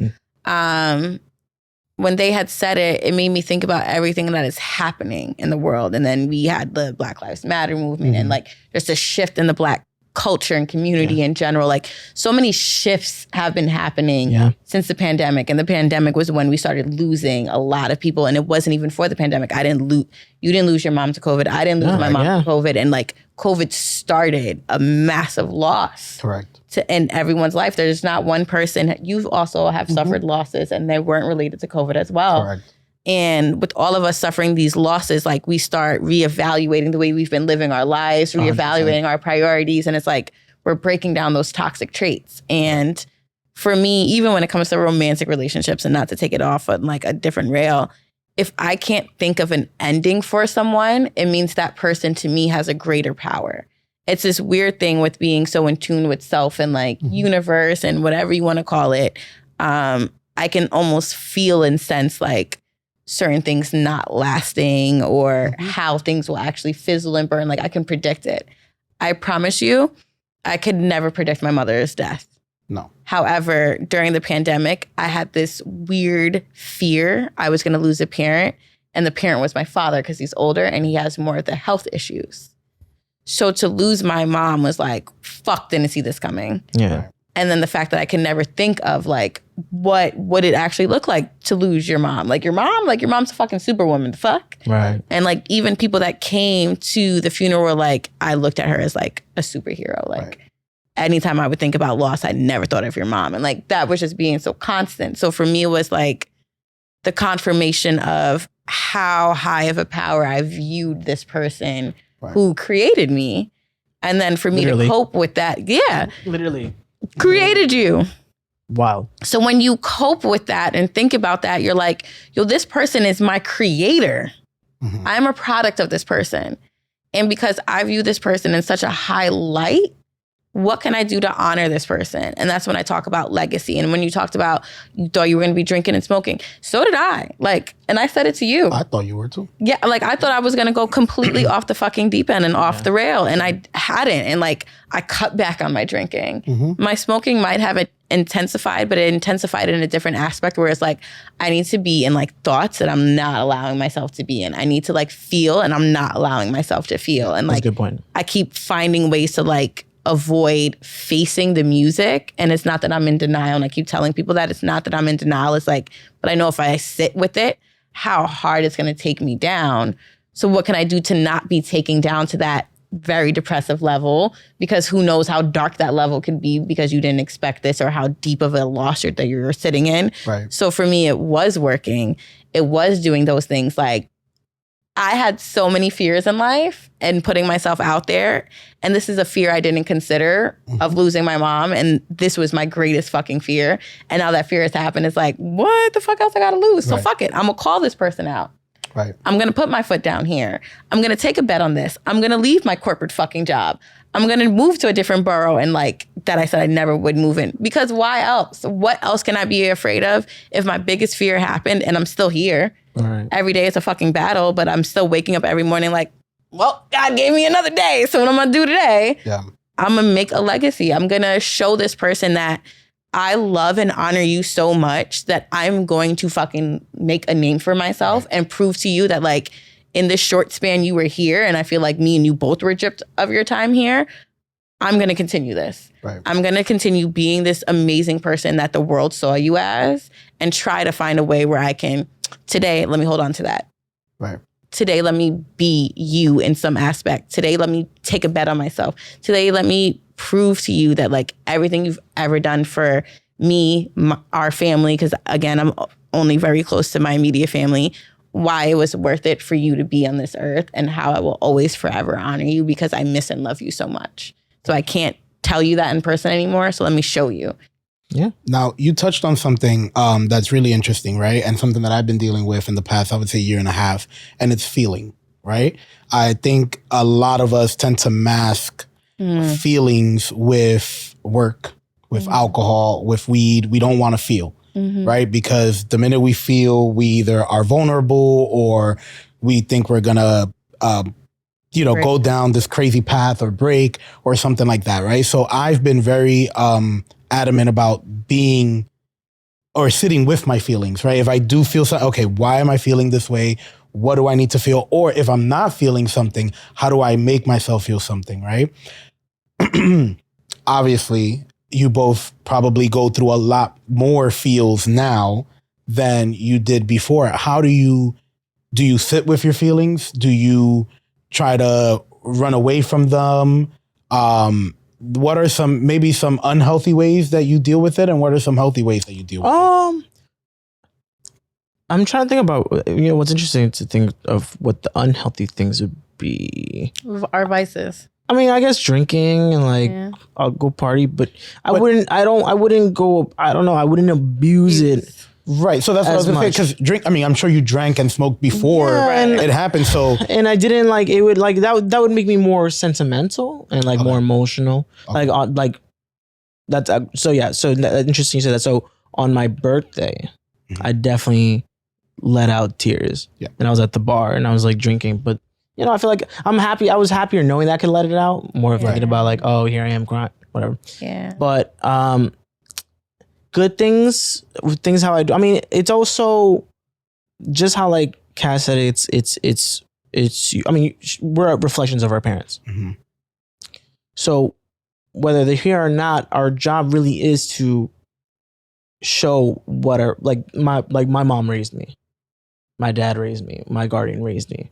When they had said it, it made me think about everything that is happening in the world. And then we had the Black Lives Matter movement and like there's a shift in the Black culture and community in general. Like so many shifts have been happening since the pandemic. And the pandemic was when we started losing a lot of people. And it wasn't even for the pandemic. You didn't lose your mom to COVID. I didn't lose my mom to COVID. And like COVID started a massive loss. Correct. To end everyone's life. There's not one person. You also have suffered losses and they weren't related to COVID as well. Correct. And with all of us suffering these losses, like we start reevaluating the way we've been living our lives, reevaluating 100%. Our priorities. And it's like, we're breaking down those toxic traits. And for me, even when it comes to romantic relationships, and not to take it off on like a different rail, if I can't think of an ending for someone, it means that person to me has a greater power. It's this weird thing with being so in tune with self and like universe and whatever you want to call it. I can almost feel and sense like certain things not lasting or how things will actually fizzle and burn. Like I can predict it. I promise you, I could never predict my mother's death. No. However, during the pandemic, I had this weird fear I was going to lose a parent. And the parent was my father because he's older and he has more of the health issues. So to lose my mom was like, fuck, didn't see this coming. Yeah. And then the fact that I can never think of like, what would it actually look like to lose your mom? Like your mom's a fucking superwoman, the fuck? Right. And like even people that came to the funeral were like, I looked at her as like a superhero. Like anytime I would think about loss, I never thought of your mom. And like that was just being so constant. So for me, it was like the confirmation of how high of a power I viewed this person who created me. And then for me to cope with that, literally created you. Wow. So when you cope with that and think about that, you're like, yo, this person is my creator. I'm a product of this person. And because I view this person in such a high light, what can I do to honor this person? And that's when I talk about legacy. And when you talked about, you thought you were going to be drinking and smoking. So did I. Like, and I said it to you. I thought you were too. Yeah, like I thought I was going to go completely off the fucking deep end and off the rail. And I hadn't. And like, I cut back on my drinking. My smoking might have intensified, but it intensified in a different aspect where it's like, I need to be in like thoughts that I'm not allowing myself to be in. I need to like feel and I'm not allowing myself to feel. And like, that's a good point. I keep finding ways to like, avoid facing the music. And it's not that I'm in denial. And I keep telling people that it's not that I'm in denial. It's like, but I know if I sit with it, how hard it's going to take me down. So what can I do to not be taking down to that very depressive level? Because who knows how dark that level could be because you didn't expect this or how deep of a loss that you're sitting in. Right. So for me, it was working. It was doing those things. Like I had so many fears in life and putting myself out there. And this is a fear I didn't consider of losing my mom. And this was my greatest fucking fear. And now that fear has happened, it's like, what the fuck else I gotta lose? So fuck it. I'm gonna call this person out. Right. I'm gonna put my foot down here. I'm gonna take a bet on this. I'm gonna leave my corporate fucking job. I'm gonna move to a different borough and like that I said I never would move in. Because why else? What else can I be afraid of if my biggest fear happened and I'm still here? Right. Every day it's a fucking battle, but I'm still waking up every morning like, well, God gave me another day. So what I'm gonna do today? Yeah. I'm gonna make a legacy. I'm gonna show this person that I love and honor you so much that I'm going to fucking make a name for myself and prove to you that like in this short span you were here and I feel like me and you both were gypped of your time here. I'm gonna continue this. Right. I'm gonna continue being this amazing person that the world saw you as and try to find a way where I can today, let me hold on to that. Right. Today, let me be you in some aspect. Today, let me take a bet on myself. Today, let me prove to you that like everything you've ever done for me, our family, because again, I'm only very close to my immediate family. why it was worth it for you to be on this earth and how I will always forever honor you because I miss and love you so much. So I can't tell you that in person anymore. So let me show you. Yeah. Now, you touched on something that's really interesting, right? And something that I've been dealing with in the past, I would say, year and a half, and it's feeling, right? I think a lot of us tend to mask feelings with work, with alcohol, with weed. We don't want to feel, right? Because the minute we feel, we either are vulnerable or we think we're going to, go down this crazy path or break or something like that, right? So I've been very adamant about being or sitting with my feelings, right? If I do feel something, okay, why am I feeling this way? What do I need to feel? Or if I'm not feeling something, how do I make myself feel something, right? Obviously, you both probably go through a lot more feels now than you did before. How do you sit with your feelings? Do you try to run away from them? What are some unhealthy ways that you deal with it, and what are some healthy ways that you deal with it? I'm trying to think about, what's interesting to think of what the unhealthy things would be. Our vices. I mean, I guess drinking and I'll go party, but I wouldn't abuse it. Right. So that's what I was going to say. Because I'm sure you drank and smoked before it happened. So, and I didn't it would that would make me more sentimental and more emotional. Okay. That's so yeah. So interesting you said that. So on my birthday, I definitely let out tears. Yeah. And I was at the bar and I was drinking, but I feel like I'm happy. I was happier knowing that I could let it out, more of thinking about oh, here I am crying, whatever. Yeah. But good things how I do. I mean, it's also just how Cass said it's I mean, we're reflections of our parents. Mm-hmm. So whether they're here or not, our job really is to show what are my mom raised me, my dad raised me, my guardian raised me.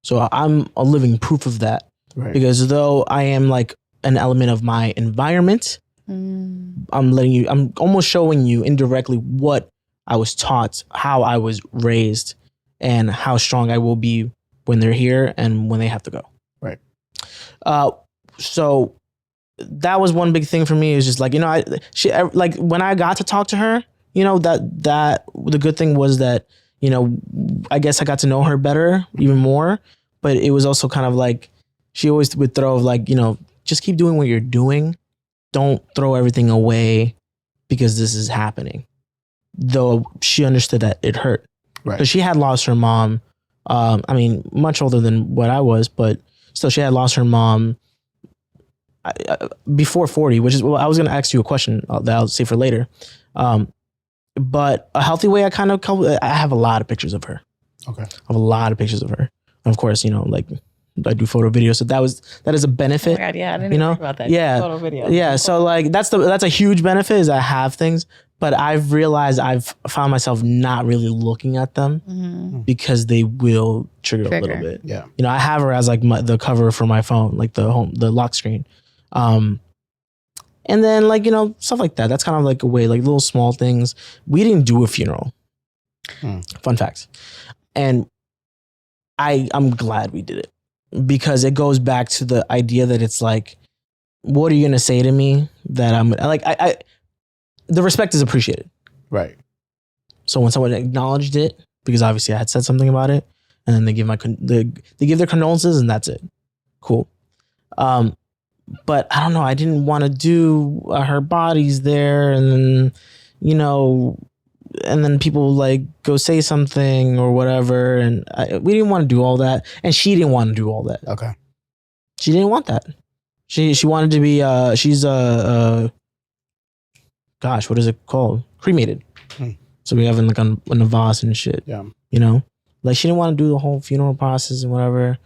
So I'm a living proof of that. Right. Because though I am an element of my environment, I'm almost showing you indirectly what I was taught, how I was raised, and how strong I will be when they're here and when they have to go. Right. So that was one big thing for me. Is just she when I got to talk to her, that the good thing was that, I guess I got to know her better, even more, but it was also kind of she always would throw just keep doing what you're doing. Don't throw everything away because this is happening. Though she understood that it hurt. Right. Because she had lost her mom. I mean, much older than what I was, but still she had lost her mom before 40, which is, I was going to ask you a question that I'll save for later. But a healthy way, I have a lot of pictures of her. Okay. I have a lot of pictures of her. And of course, I do photo video, so that is a benefit. Oh my God, yeah, I didn't even think about that. Yeah, photo video. Yeah, so that's a huge benefit is I have things, but I've realized I've found myself not really looking at them because they will trigger a little bit. Yeah, I have her as the cover for my phone, the lock screen, and then stuff like that. That's kind of a way, little small things. We didn't do a funeral. Fun facts, and I'm glad we did it. Because it goes back to the idea that it's what are you going to say to me that I'm the respect is appreciated. Right. So when someone acknowledged it, because obviously I had said something about it, and then they give their condolences and that's it. Cool. But I don't know. I didn't want to do her body's there and then, and then people go say something or whatever. And we didn't want to do all that. And she didn't want to do all that. Okay. She didn't want that. She wanted to be, she's gosh, what is it called? Cremated. So we have in a vase and shit. Yeah. She didn't want to do the whole funeral process and whatever.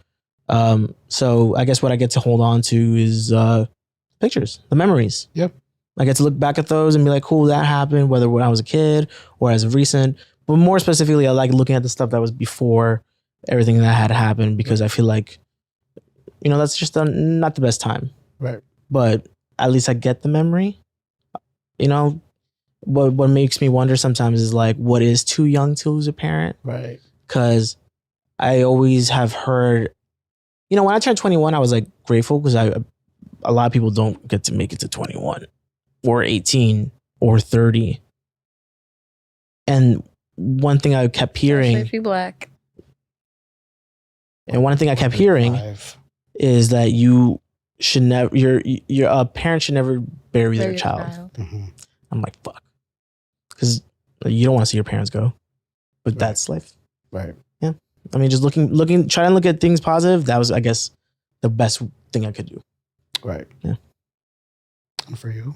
So I guess what I get to hold on to is pictures, the memories. Yep. I get to look back at those and be cool, that happened, whether when I was a kid or as of recent. But more specifically, I like looking at the stuff that was before everything that had happened because I feel that's just not the best time. Right. But at least I get the memory. What makes me wonder sometimes is what is too young to lose a parent? Right. because I always have heard, when I turned 21, I was like grateful because a lot of people don't get to make it to 21 or 18 or 30. And one thing I kept hearing, Especially Black. and one thing I kept hearing is that you should never, your parent should never bury their child. Mm-hmm. I'm like, fuck, because you don't want to see your parents go, but that's life. Right. Yeah. I mean, just trying to look at things positive. That was, I guess, the best thing I could do. Right. Yeah. And for you?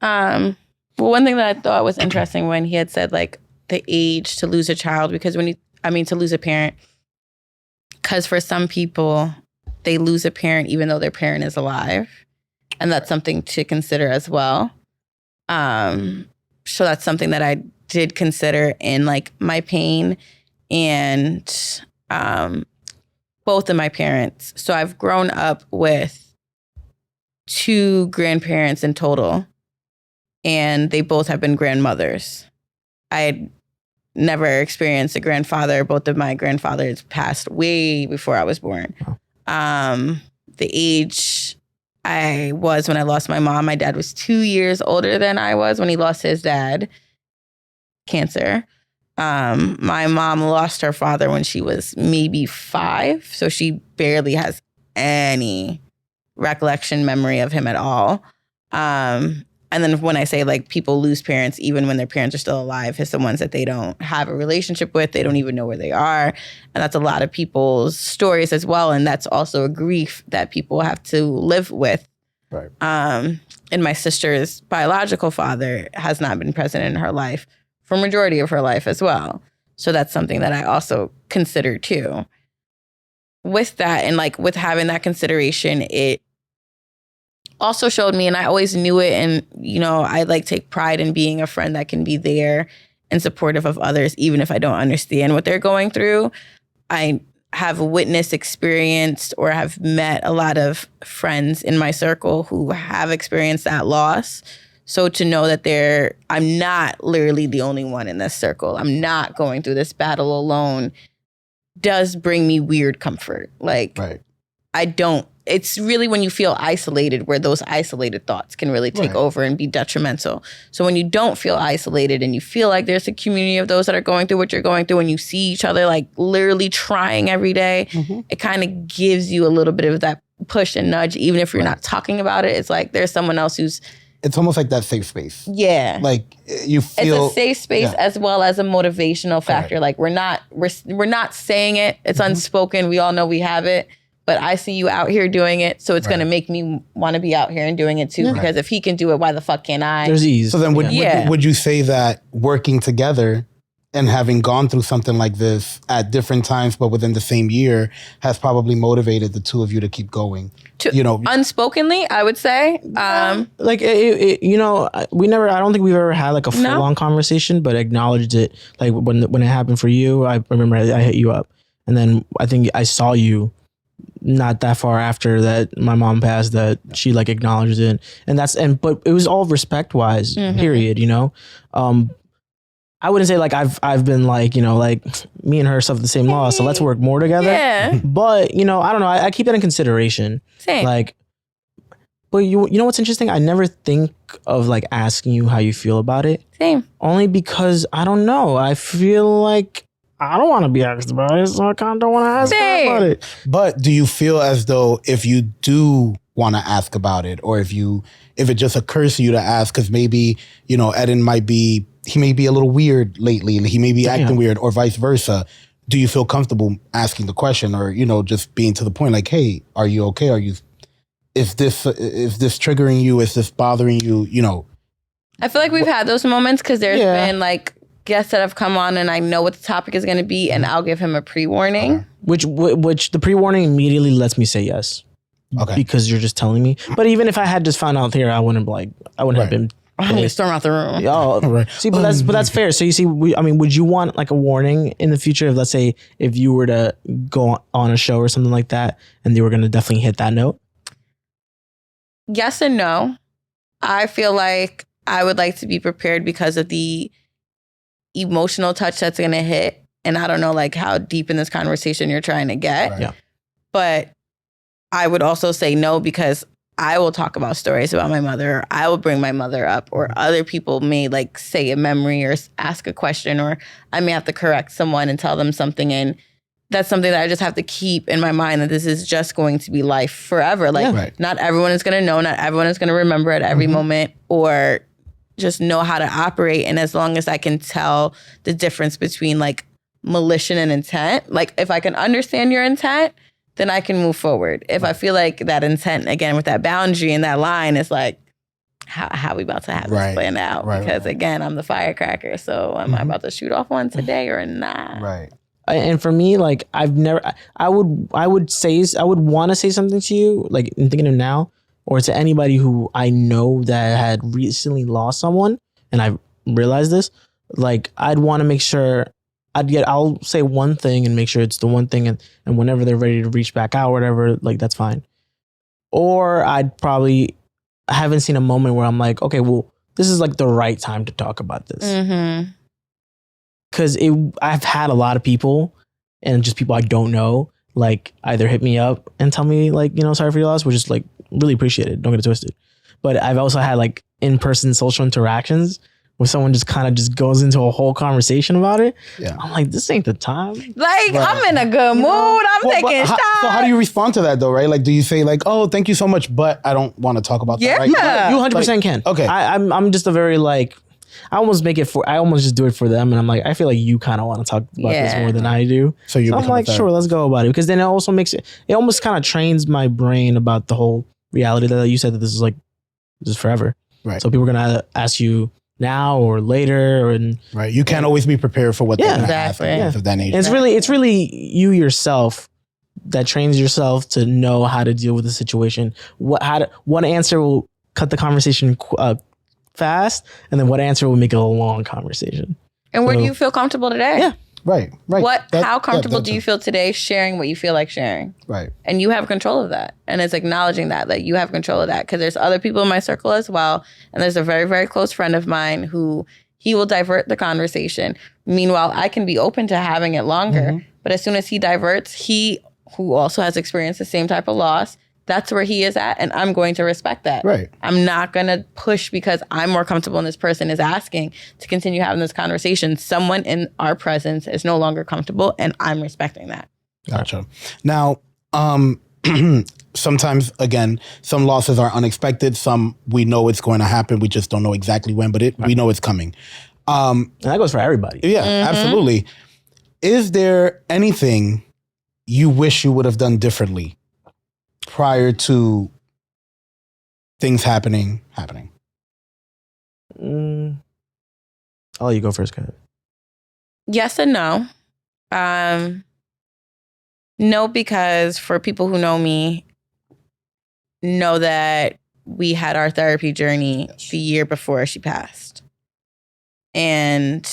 Well, one thing that I thought was interesting when he had said like the age to lose a child, because to lose a parent, because for some people they lose a parent even though their parent is alive, and that's something to consider as well. So that's something that I did consider in like my pain, and both of my parents. So I've grown up with 2 grandparents in total, and they both have been grandmothers. I had never experienced a grandfather. Both of my grandfathers passed way before I was born. The age I was when I lost my mom, my dad was 2 years older than I was when he lost his dad. Cancer. My mom lost her father when she was maybe 5, so she barely has any recollection memory of him at all. And then when I say like people lose parents even when their parents are still alive, it's the ones that they don't have a relationship with, they don't even know where they are. And that's a lot of people's stories as well. And that's also a grief that people have to live with. Right. And my sister's biological father has not been present in her life for a majority of her life as well. So that's something that I also consider too. With that, and like with having that consideration, it also showed me, and I always knew it, and I like take pride in being a friend that can be there and supportive of others, even if I don't understand what they're going through. I have witnessed, experienced, or have met a lot of friends in my circle who have experienced that loss. So to know that I'm not literally the only one in this circle, I'm not going through this battle alone, does bring me weird comfort. Like, right. It's really when you feel isolated where those isolated thoughts can really take over and be detrimental. So when you don't feel isolated and you feel like there's a community of those that are going through what you're going through, and you see each other like literally trying every day, it kind of gives you a little bit of that push and nudge, even if you're not talking about it. It's like there's someone else it's almost like that safe space. Yeah. Like you feel it's a safe space as well as a motivational factor. Like we're not saying it. It's unspoken. We all know we have it. But I see you out here doing it, so it's going to make me want to be out here and doing it too. Because if he can do it, why the fuck can't I? There's ease. So then would you say that working together and having gone through something like this at different times but within the same year has probably motivated the two of you to keep going? Unspokenly, I would say. Like, I don't think we've ever had like a full-on conversation, but acknowledged it. Like when it happened for you, I remember I hit you up. And then I think I saw you not that far after that my mom passed, that she like acknowledged it, but it was all respect wise, period. I wouldn't say like I've been like, like me and her suffer the same loss, so let's work more together. Yeah. But I don't know, I keep that in consideration. Same. Like, but you know what's interesting? I never think of like asking you how you feel about it. Same. Only because I don't know. I feel like I don't want to be asked about it, so I kind of don't want to ask about it. But do you feel as though if you do want to ask about it, or if it just occurs to you to ask, because maybe, Eden he may be a little weird lately, and he may be acting weird, or vice versa, do you feel comfortable asking the question, or, just being to the point like, hey, are you okay? Is this triggering you? Is this bothering you? I feel like we've had those moments because there's been like guests that have come on and I know what the topic is going to be, and I'll give him a pre-warning. Which the pre-warning immediately lets me say yes. Okay. Because you're just telling me. But even if I had just found out here, I wouldn't have been. I'm going to storm out the room. Oh, right. See, but that's fair. So you see, would you want like a warning in the future of, let's say, if you were to go on a show or something like that, and they were going to definitely hit that note? Yes and no. I feel like I would like to be prepared because of the emotional touch that's going to hit. and I don't know like how deep in this conversation you're trying to get. Right. Yeah. But I would also say no, because I will talk about stories about my mother, or I will bring my mother up, or other people may like say a memory or ask a question, or I may have to correct someone and tell them something. And that's something that I just have to keep in my mind, that this is just going to be life forever. Like, Right. not everyone is going to know, not everyone is going to remember at every moment, or just know how to operate. And as long as I can tell the difference between like malicious and intent, like if I can understand your intent, then I can move forward. If I feel like that intent, again, with that boundary and that line is like, how we about to have this planned out? Because again, I'm the firecracker. So am I about to shoot off one today or not? Right. And for me, like I would want to say something to you, like in thinking of now, or to anybody who I know that had recently lost someone, and I realized this, like I'd want to make sure I'll say one thing and make sure it's the one thing, and whenever they're ready to reach back out or whatever, like that's fine. Or I haven't seen a moment where I'm like, okay, well, this is like the right time to talk about this. Mm-hmm. Because I've had a lot of people, and just people I don't know, like either hit me up and tell me like, sorry for your loss, which is like really appreciated. Don't get it twisted. But I've also had like in-person social interactions where someone just kind of just goes into a whole conversation about it. Yeah. I'm like, this ain't the time. Like, I'm in a good mood. I'm taking shots. So how do you respond to that though, right? Like, do you say like, oh, thank you so much, but I don't want to talk about that right now? You 100% can. Okay. I'm just a very like, I almost just do it for them. And I'm like, I feel like you kind of want to talk about this more than I do. So I'm like, sure, let's go about it. Because then it also it almost kind of trains my brain about the whole reality that you said that this is forever. Right. So people are going to ask you now or later. Right. You can't always be prepared for what they're going to ask of that nature. And it's really you yourself that trains yourself to know how to deal with the situation. One answer will cut the conversation fast, and then what answer will make it a long conversation. And where do you feel comfortable today? Yeah. Right. How comfortable do you feel today sharing what you feel like sharing? Right. And you have control of that. And it's acknowledging that you have control of that. Because there's other people in my circle as well. And there's a very, very close friend of mine who he will divert the conversation. Meanwhile, I can be open to having it longer. But as soon as he diverts, he, who also has experienced the same type of loss, that's where he is at, and I'm going to respect that. Right. I'm not going to push because I'm more comfortable and this person is asking to continue having this conversation. Someone in our presence is no longer comfortable, and I'm respecting that. Gotcha. Now, sometimes, again, some losses are unexpected. Some we know it's going to happen. We just don't know exactly when, but we know it's coming. And that goes for everybody. Yeah, absolutely. Is there anything you wish you would have done differently prior to things happening? I'll let you go first, Kevin. Yes and no. No, because for people who know me, know that we had our therapy journey the year before she passed. And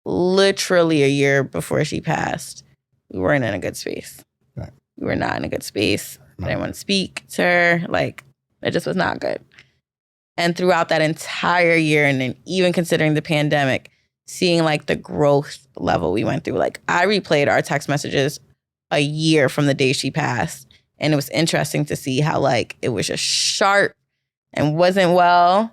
literally a year before she passed, we weren't in a good space. Right. We were not in a good space. I didn't want to speak to her. Like, it just was not good. And throughout that entire year, and then even considering the pandemic, seeing like the growth level we went through, like I replayed our text messages a year from the day she passed. And it was interesting to see how like it was just sharp and wasn't well.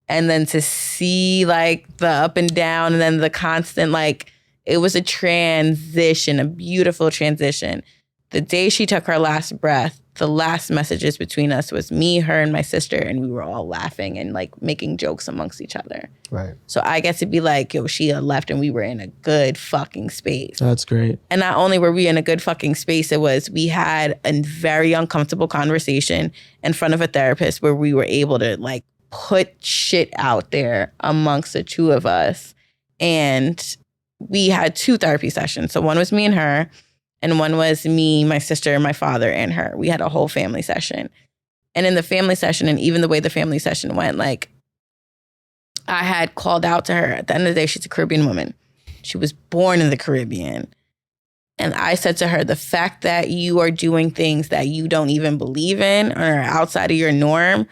And then to see like the up and down and then the constant, like it was a transition, a beautiful transition. The day she took her last breath, the last messages between us was me, her, and my sister, and we were all laughing and like making jokes amongst each other. Right. So I get to be like, yo, she had left and we were in a good fucking space. That's great. And not only were we in a good fucking space, we had a very uncomfortable conversation in front of a therapist where we were able to like put shit out there amongst the two of us. And we had 2 therapy sessions. So one was me and her, and one was me, my sister, my father, and her. We had a whole family session. And in the family session, and even the way the family session went, like, I had called out to her. At the end of the day, she's a Caribbean woman. She was born in the Caribbean. And I said to her, the fact that you are doing things that you don't even believe in or are outside of your norm,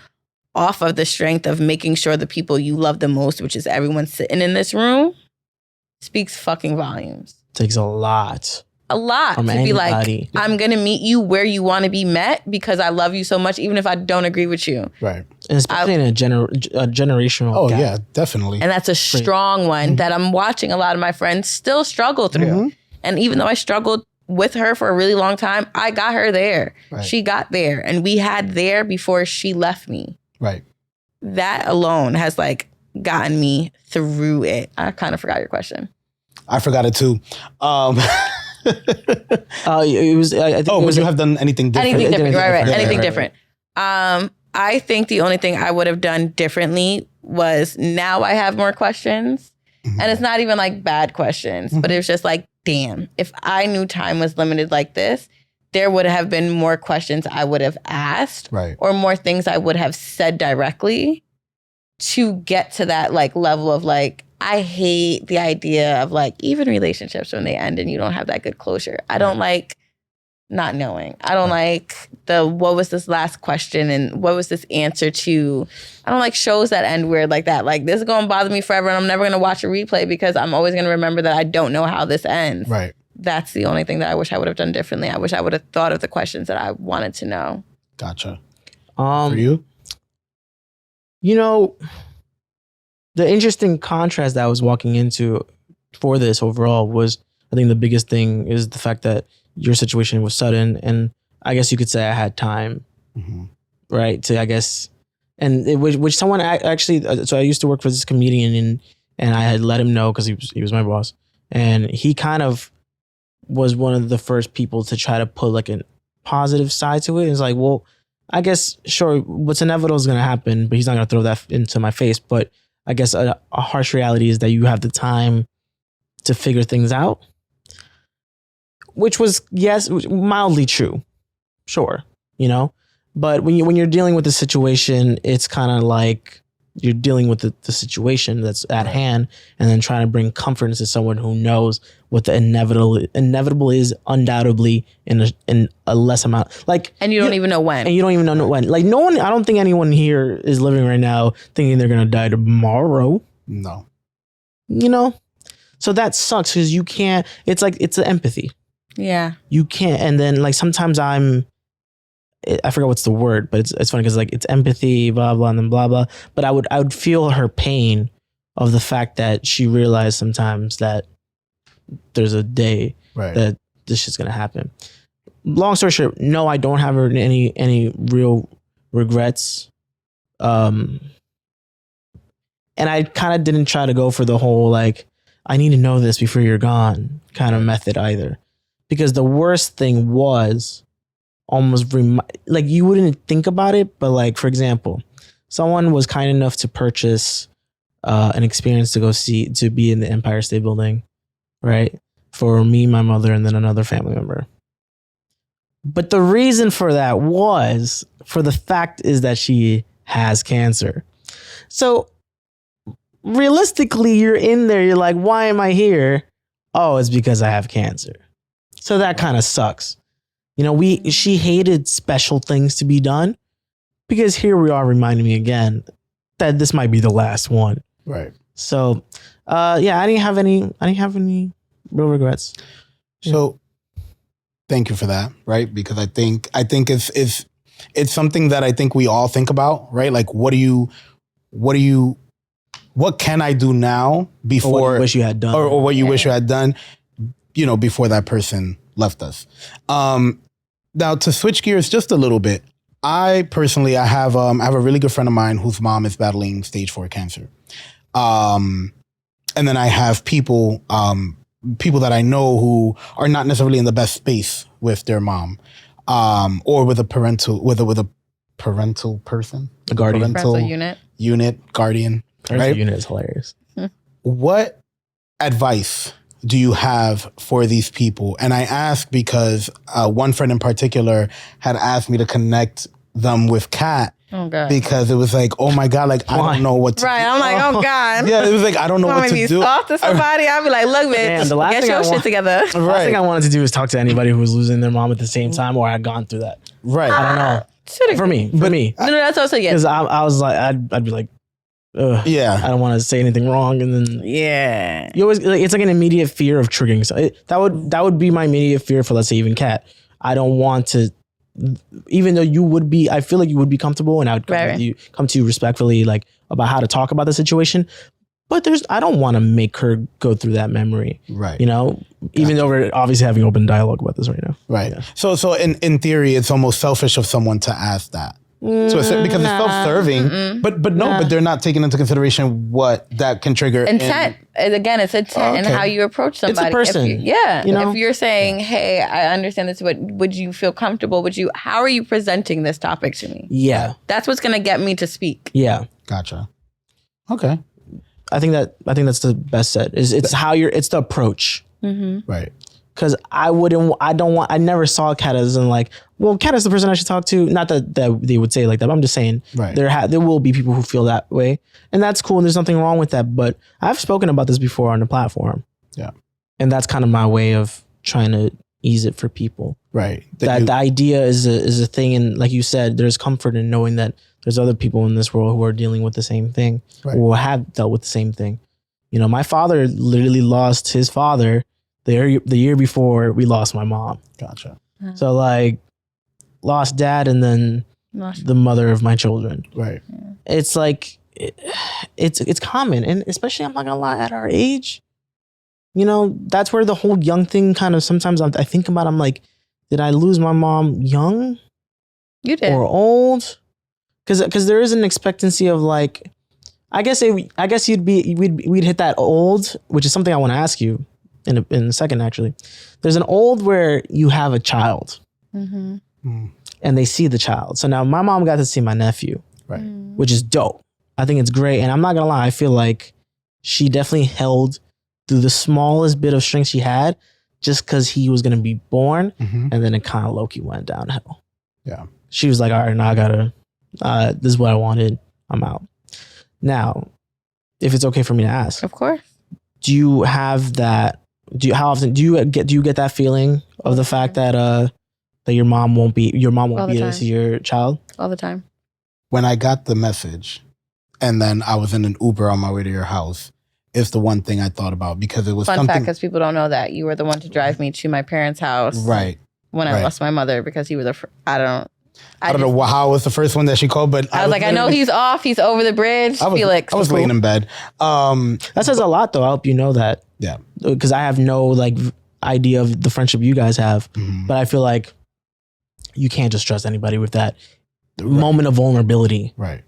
off of the strength of making sure the people you love the most, which is everyone sitting in this room, speaks fucking volumes. Takes a lot. A lot From to be like, anybody. I'm going to meet you where you want to be met because I love you so much, even if I don't agree with you. Right. And especially in a generational Oh gap. yeah, definitely. And that's a strong one that I'm watching a lot of my friends still struggle through. And even though I struggled with her for a really long time, I got her there. Right. She got there. And we had there before she left me. Right. That alone has like gotten me through it. I kind of forgot your question. I forgot it too. It was. I think. Would you have done anything different? Anything different, right. Yeah, Anything right. different. I think the only thing I would have done differently was now I have more questions. And it's not even like bad questions, but it was just like, damn, if I knew time was limited like this, there would have been more questions I would have asked Right. or more things I would have said directly to get to that like level of like, I hate the idea of like even relationships when they end and you don't have that good closure. I don't like not knowing. I don't like what was this last question and what was this answer to? I don't like shows that end weird like that. Like this is going to bother me forever and I'm never going to watch a replay because I'm always going to remember that I don't know how this ends. Right. That's the only thing that I wish I would have done differently. I wish I would have thought of the questions that I wanted to know. Gotcha. For you? You know, the interesting contrast that I was walking into for this overall was, I think the biggest thing is the fact that your situation was sudden, and I guess you could say I had time, right? To I guess, and which someone actually. So I used to work for this comedian, and I had let him know because he was my boss, and he kind of was one of the first people to try to put like a positive side to it. It's like, well, I guess sure, what's inevitable is going to happen, but he's not going to throw that into my face. But I guess a harsh reality is that you have the time to figure things out. Which was, yes, mildly true. Sure. You know? But when you're dealing with the situation, it's kind of like you're dealing with the situation that's at hand and then trying to bring comfort into someone who knows what the inevitable is undoubtedly in a less amount. Like, And you don't even know when. And you don't even know when. Like no one, I don't think anyone here is living right now thinking they're going to die tomorrow. No. You know? So that sucks because you can't, it's like, it's the empathy. Yeah. You can't, and then like sometimes I forgot what's the word, but it's funny because like it's empathy, blah blah, and then blah blah. But I would feel her pain of the fact that she realized sometimes that there's a day that this shit's gonna happen. Long story short, no, I don't have any real regrets. And I kind of didn't try to go for the whole like I need to know this before you're gone kind of method either. Because the worst thing was almost like you wouldn't think about it, but like for example, someone was kind enough to purchase an experience to be in the Empire State Building, right? For me, my mother, and then another family member. But the reason for that was for the fact is that she has cancer. So realistically, you're in there. You're like, why am I here? Oh, it's because I have cancer. So that kind of sucks. You know, she hated special things to be done because here we are reminding me again that this might be the last one. Right. So, yeah, I didn't have any real regrets. So thank you for that. Right. Because I think it's something that I think we all think about, right? Like, what can I do now before or what you wish you had done or what you wish you had done, you know, before that person left us. Now to switch gears just a little bit, I have a really good friend of mine whose mom is battling stage 4 cancer. And then I have people that I know who are not necessarily in the best space with their mom, or with a parental person, a guardian, Parental unit, guardian. Right? Unit is hilarious. What advice do you have for these people? And I ask because one friend in particular had asked me to connect them with Kat. Oh God. Because it was like, oh my God, like I don't know what to do. Right. I'm like, oh God. Yeah, it was like I don't know what to do. Talk to somebody. I'll be like, look, bitch, get your shit together. The last thing I wanted to do is talk to anybody who was losing their mom at the same time or had gone through that. Right. I don't know. For me. No, that's also yes. Because I was like, I'd be like, Yeah. I don't want to say anything wrong, and then you always it's like an immediate fear of triggering. So that would be my immediate fear for, let's say, even Kat. I don't want to, even though you would be, I feel like you would be comfortable, and I would come to you respectfully, like about how to talk about the situation. But I don't want to make her go through that memory, right? You know, even though we're obviously having open dialogue about this right now, right? Yeah. So in theory, it's almost selfish of someone to ask that. So because it's self-serving, but they're not taking into consideration what that can trigger. Intent. Again, it's intent and how you approach somebody. It's a person. If you're saying, "Hey, I understand this, but would you feel comfortable? How are you presenting this topic to me?" Yeah, that's what's gonna get me to speak. Yeah, gotcha. Okay, I think that's the best set. It's it's the approach, right? Because I never saw Kat as in like, well, Kat is the person I should talk to. Not that they would say it like that, but I'm just saying there will be people who feel that way. And that's cool. And there's nothing wrong with that. But I've spoken about this before on the platform. Yeah. And that's kind of my way of trying to ease it for people. Right. The idea is a thing. And like you said, there's comfort in knowing that there's other people in this world who are dealing with the same thing, who have dealt with the same thing. You know, my father literally lost his father the year before we lost my mom. Gotcha. So like lost dad and then the mother of my children. Right. Yeah. It's like it's common, and especially, I'm not gonna lie, at our age, you know, that's where the whole young thing kind of sometimes I think about. I'm like, did I lose my mom young? You did. Or old? Because there is an expectancy of like, I guess we'd hit that old, which is something I want to ask you in a second. Actually, there's an old where you have a child, and they see the child. So now my mom got to see my nephew, right? Which is dope. I think it's great, and I'm not gonna lie, I feel like she definitely held through the smallest bit of strength she had, just because he was gonna be born, and then it kind of low-key went downhill. Yeah, she was like, all right, now I gotta. This is what I wanted. I'm out. Now, if it's okay for me to ask, of course. Do you have that? How often do you get that feeling of the fact that that your mom won't be there to see your child? All the time. When I got the message, and then I was in an Uber on my way to your house, it's the one thing I thought about, because it was fun something. Fact, because people don't know that you were the one to drive me to my parents' house, right? When I lost my mother, because he was I don't know how it was the first one that she called, but I was like, I know he's off. He's over the bridge. Felix. I was laying in bed. That says a lot, though. I hope you know that. Yeah. Because I have no like idea of the friendship you guys have, but I feel like you can't just trust anybody with that moment of vulnerability. Right.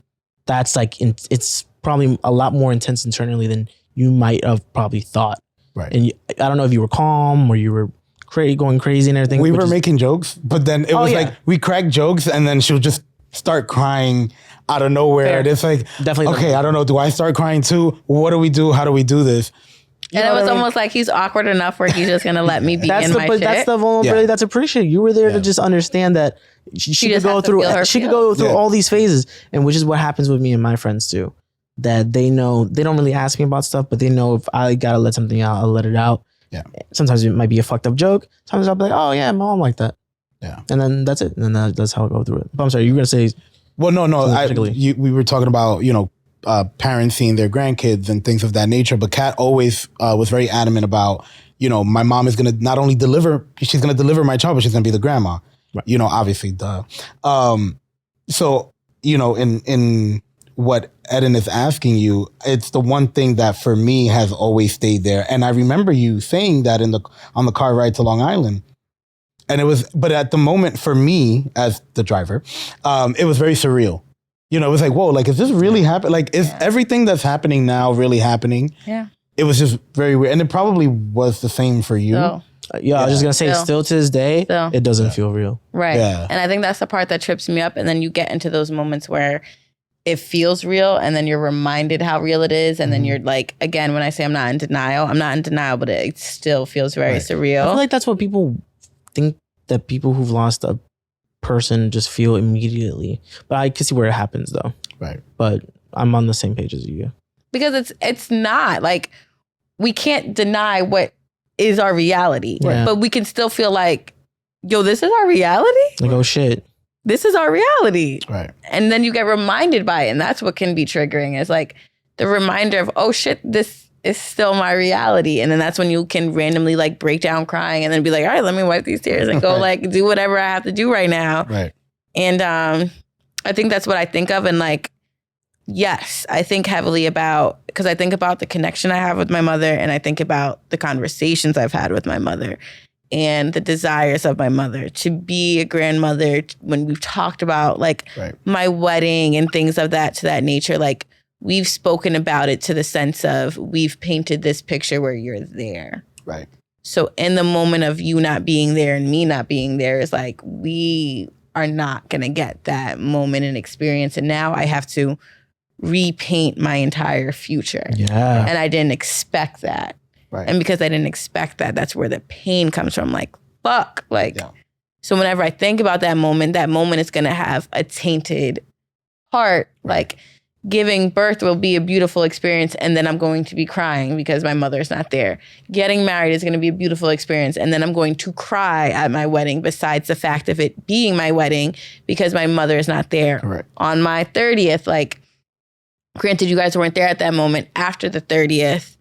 That's like it's probably a lot more intense internally than you might have probably thought. Right. And I don't know if you were calm or you were going crazy and everything. We were making jokes, but then it was like we cracked jokes, and then she'll just start crying out of nowhere. Fair. And it's like, definitely okay, I don't know. Do I start crying too? What do we do? How do we do this? And it was almost like he's awkward enough where he's just gonna let me be in my shit. That's the vulnerability that's appreciated. You were there to just understand that she could go through. She could go through all these phases, and which is what happens with me and my friends too. That they know they don't really ask me about stuff, but they know if I gotta let something out, I'll let it out. Yeah. Sometimes it might be a fucked up joke. Sometimes I'll be like, oh yeah, mom like that. Yeah. And then that's it. And then that's how I go through it. But I'm sorry, you were gonna say. Well, no. We were talking about, parents seeing their grandkids and things of that nature. But Kat always was very adamant about, my mom is gonna not only she's gonna deliver my child, but she's gonna be the grandma. Right. Obviously, duh. So, in what Eden is asking you, it's the one thing that for me has always stayed there. And I remember you saying that on the car ride to Long Island. And but at the moment for me as the driver, it was very surreal. It was like, whoa, like, is this really happening? Like, is everything that's happening now really happening? Yeah. It was just very weird. And it probably was the same for you. I was just going to say, still to this day, it doesn't feel real. Right. Yeah. And I think that's the part that trips me up. And then you get into those moments where it feels real, and then you're reminded how real it is, and then you're like, again, when I say I'm not in denial, but it still feels very surreal. I feel like that's what people think, that people who've lost a person just feel immediately. But I can see where it happens, though. Right. But I'm on the same page as you. Because it's not like, we can't deny what is our reality, but we can still feel like, yo, this is our reality? Like, oh shit. This is our reality. Right. And then you get reminded by it. And that's what can be triggering. It's like, the reminder of, oh shit, this is still my reality. And then that's when you can randomly like break down crying and then be like, all right, let me wipe these tears and go like do whatever I have to do right now. Right. And I think that's what I think of. And like, yes, I think heavily about, because I think about the connection I have with my mother, and I think about the conversations I've had with my mother and the desires of my mother to be a grandmother. When we've talked about like my wedding and things of that to that nature, like we've spoken about it to the sense of we've painted this picture where you're there. Right. So in the moment of you not being there and me not being there, is like we are not going to get that moment and experience. And now I have to repaint my entire future. Yeah. And I didn't expect that. Right. And because I didn't expect that, that's where the pain comes from. Like, fuck. Like, so whenever I think about that moment is going to have a tainted heart. Like, giving birth will be a beautiful experience, and then I'm going to be crying because my mother's not there. Getting married is going to be a beautiful experience, and then I'm going to cry at my wedding, besides the fact of it being my wedding because my mother is not there. Correct. On my 30th, like, granted, you guys weren't there at that moment. After the 30th,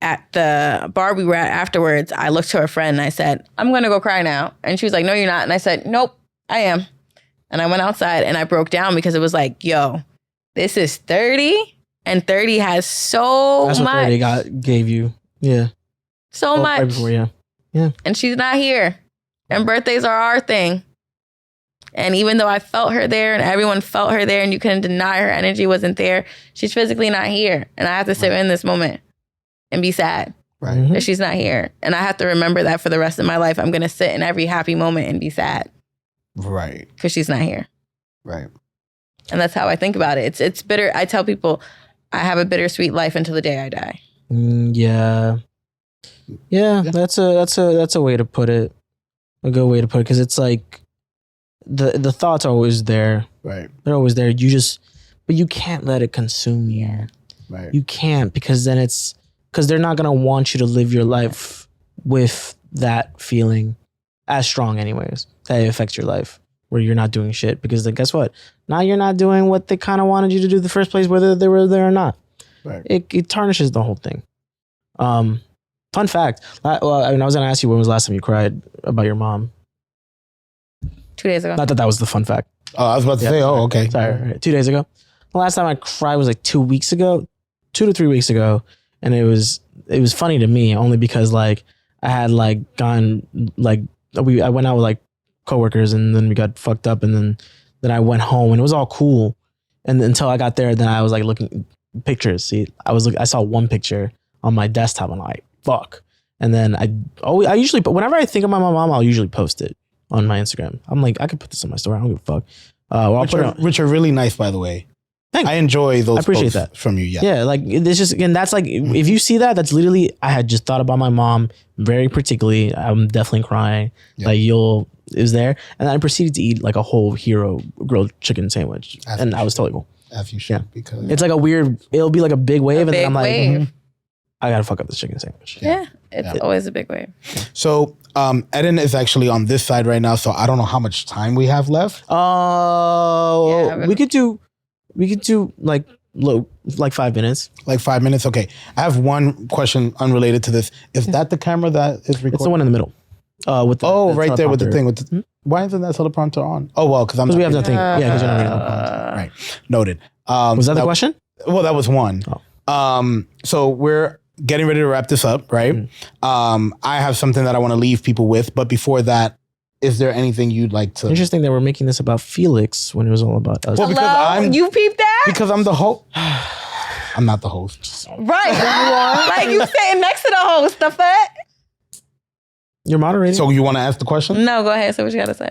at the bar we were at afterwards, I looked to her friend and I said, I'm going to go cry now. And she was like, no, you're not. And I said, nope, I am. And I went outside and I broke down because it was like, yo, this is 30, and 30 has so That's much. That's what 30 gave you. Yeah. So much. Right before, yeah. And she's not here. And birthdays are our thing. And even though I felt her there and everyone felt her there and you couldn't deny her energy wasn't there, she's physically not here. And I have to sit in this moment and be sad that she's not here. And I have to remember that for the rest of my life. I'm going to sit in every happy moment and be sad. Right. Because she's not here. Right. And that's how I think about it. It's bitter. I tell people I have a bittersweet life until the day I die. Yeah. That's a way to put it. A good way to put it, because it's like the thoughts are always there. Right. They're always there. But you can't let it consume you. Right. You can't, because then because they're not gonna want you to live your life with that feeling as strong, anyways. That it affects your life, where you're not doing shit, because then guess what? Now you're not doing what they kind of wanted you to do in the first place, whether they were there or not. Right. It tarnishes the whole thing. Fun fact. I was gonna ask you, when was the last time you cried about your mom? 2 days ago. Not that was the fun fact. Oh, I was about to say, okay. Sorry, right. 2 days ago. The last time I cried was like 2 weeks ago, 2 to 3 weeks ago. And it was funny to me only because like I had like gone, like I went out with like coworkers and then we got fucked up, and then I went home and it was all cool. And until I got there, then I was like looking pictures. See, I saw one picture on my desktop and I'm like, fuck. And then I usually, but whenever I think about my mom, I'll usually post it on my Instagram. I'm like, I could put this on my story. I don't give a fuck. Which are really nice, by the way. Thanks. I enjoy those. I appreciate posts that from you. Yeah. Yeah. Like it's just, and that's like, if you see that, that's literally, I had just thought about my mom very particularly. I'm definitely crying. Yeah. Like it was there. And then I proceeded to eat like a whole hero grilled chicken sandwich. And I was totally cool. As you should, because it's like it'll be like a big wave. And then I'm like, I gotta fuck up this chicken sandwich. Yeah. It's always a big wave. So Eden is actually on this side right now, so I don't know how much time we have left. We could do like 5 minutes. Like 5 minutes? Okay. I have one question unrelated to this. Is that the camera that is recording? It's the one in the middle. With the right there with the thing. Why isn't that teleprompter on? Oh, well, because we have nothing. Yeah, because you're not reading the Right. Noted. Was that the question? Well, that was one. Oh. So we're getting ready to wrap this up, right? I have something that I want to leave people with, but before that, is there anything you'd like to? Interesting that we're making this about Felix when it was all about us. Well, because you peeped that? Because I'm the host. I'm not the host. Right. Like you sitting next to the host, the fuck? You're moderating. So you want to ask the question? No, go ahead. Say what you got to say.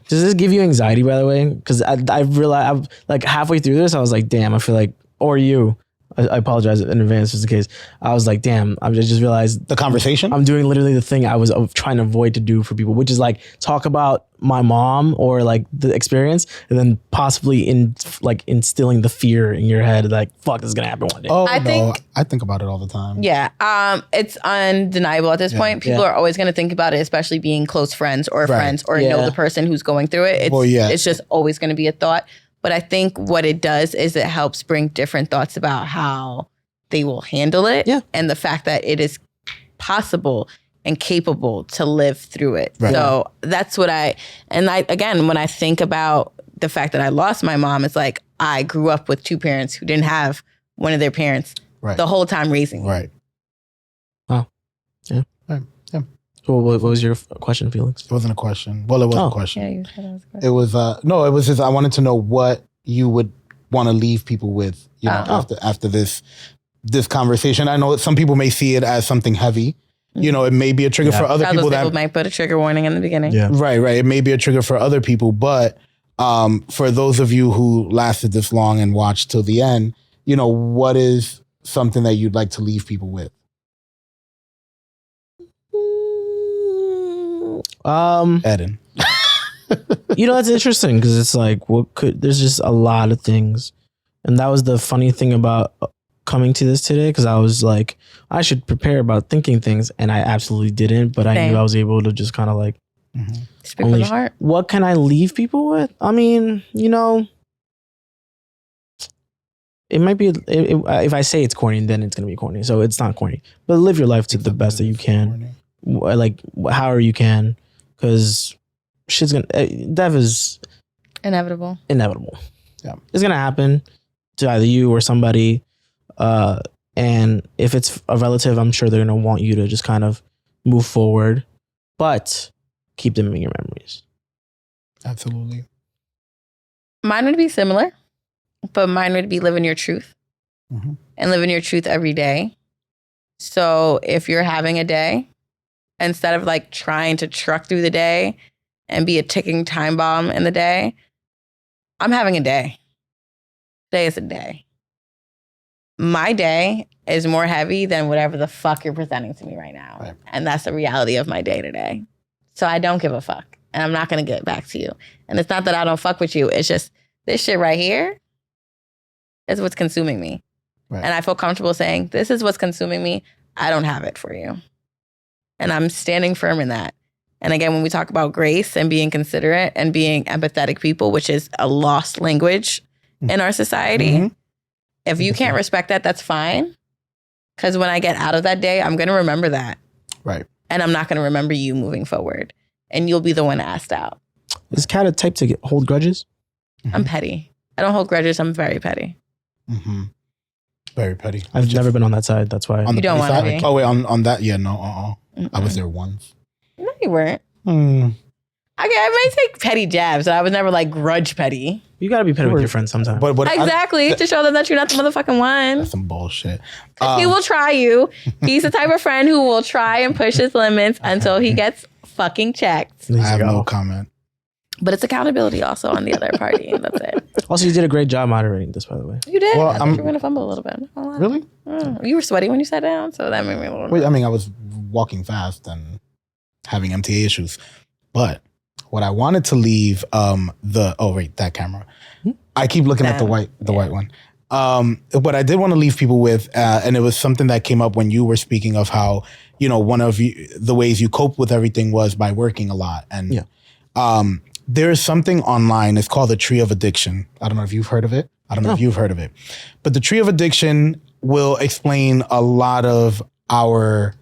Does this give you anxiety, by the way? Because I realized, like halfway through this, I was like, damn, I feel like, or you. I apologize in advance, just in case. I was like, damn, I just realized the conversation. I'm doing literally the thing I was trying to avoid to do for people, which is like talk about my mom or like the experience, and then possibly instilling the fear in your head, like, fuck, this is gonna happen one day. Oh, I think about it all the time. Yeah, it's undeniable at this point. People are always gonna think about it, especially being close friends or friends or know the person who's going through it. It's just always gonna be a thought. But I think what it does is it helps bring different thoughts about how they will handle it. Yeah. And the fact that it is possible and capable to live through it. Right. So that's what again, when I think about the fact that I lost my mom, it's like I grew up with two parents who didn't have one of their parents the whole time raising me. Right. Oh, yeah. Right. Yeah. So what was your question, Felix? It wasn't a question. Well, it was a question. Yeah, you said that was good. It was no, it was just I wanted to know what you would want to leave people with, you know, after this conversation. I know some people may see it as something heavy. You know, it may be a trigger for other people that might put a trigger warning in the beginning. Yeah. Right. It may be a trigger for other people, but for those of you who lasted this long and watched till the end, you know, what is something that you'd like to leave people with? Eden. You know, that's interesting because it's like, there's just a lot of things. And that was the funny thing about coming to this today, because I was like, I should prepare about thinking things, and I absolutely didn't, but I knew I was able to just kind of like, speak from the heart. What can I leave people with? I mean, you know, it might be, if I say it's corny, then it's going to be corny. So it's not corny, but live your life to the best that you can, like however you can, because shit's death is inevitable. Yeah. It's going to happen to either you or somebody. And if it's a relative, I'm sure they're going to want you to just kind of move forward, but keep them in your memories. Absolutely. Mine would be similar, but mine would be living your truth and living your truth every day. So if you're having a day, instead of like trying to truck through the day and be a ticking time bomb in the day, I'm having a day. Today is a day. My day is more heavy than whatever the fuck you're presenting to me right now. Right. And that's the reality of my day today. So I don't give a fuck. And I'm not going to get back to you. And it's not that I don't fuck with you. It's just this shit right here is what's consuming me. Right. And I feel comfortable saying, this is what's consuming me. I don't have it for you. And I'm standing firm in that. And again, when we talk about grace and being considerate and being empathetic people, which is a lost language in our society, if you can't respect that, that's fine. Because when I get out of that day, I'm going to remember that. Right. And I'm not going to remember you moving forward. And you'll be the one asked out. Is Kat a type to hold grudges? I'm petty. I don't hold grudges. I'm very petty. Very petty. I've never been on that side. That's why. You don't want to be. Oh, wait, on that? Yeah, no. I was there once. No, you weren't. Okay, I may take petty jabs, but I was never like grudge petty. You got to be petty with your friends sometimes. But Exactly, to show them that you're not the motherfucking one. That's some bullshit. He will try you. He's the type of friend who will try and push his limits until he gets fucking checked. I have no comment. But it's accountability also on the other party, and that's it. Also, you did a great job moderating this, by the way. You did. Well, I thought you were gonna fumble a little bit. Really? You were sweaty when you sat down, so that made me a little. Wait, I mean, I was walking fast and having MTA issues, but what I wanted to leave that camera. I keep looking at the white one. What I did want to leave people with, and it was something that came up when you were speaking of how, you know, one of the ways you cope with everything was by working a lot. And there is something online. It's called the Tree of Addiction. I don't know if you've heard of it. But the Tree of Addiction will explain a lot of our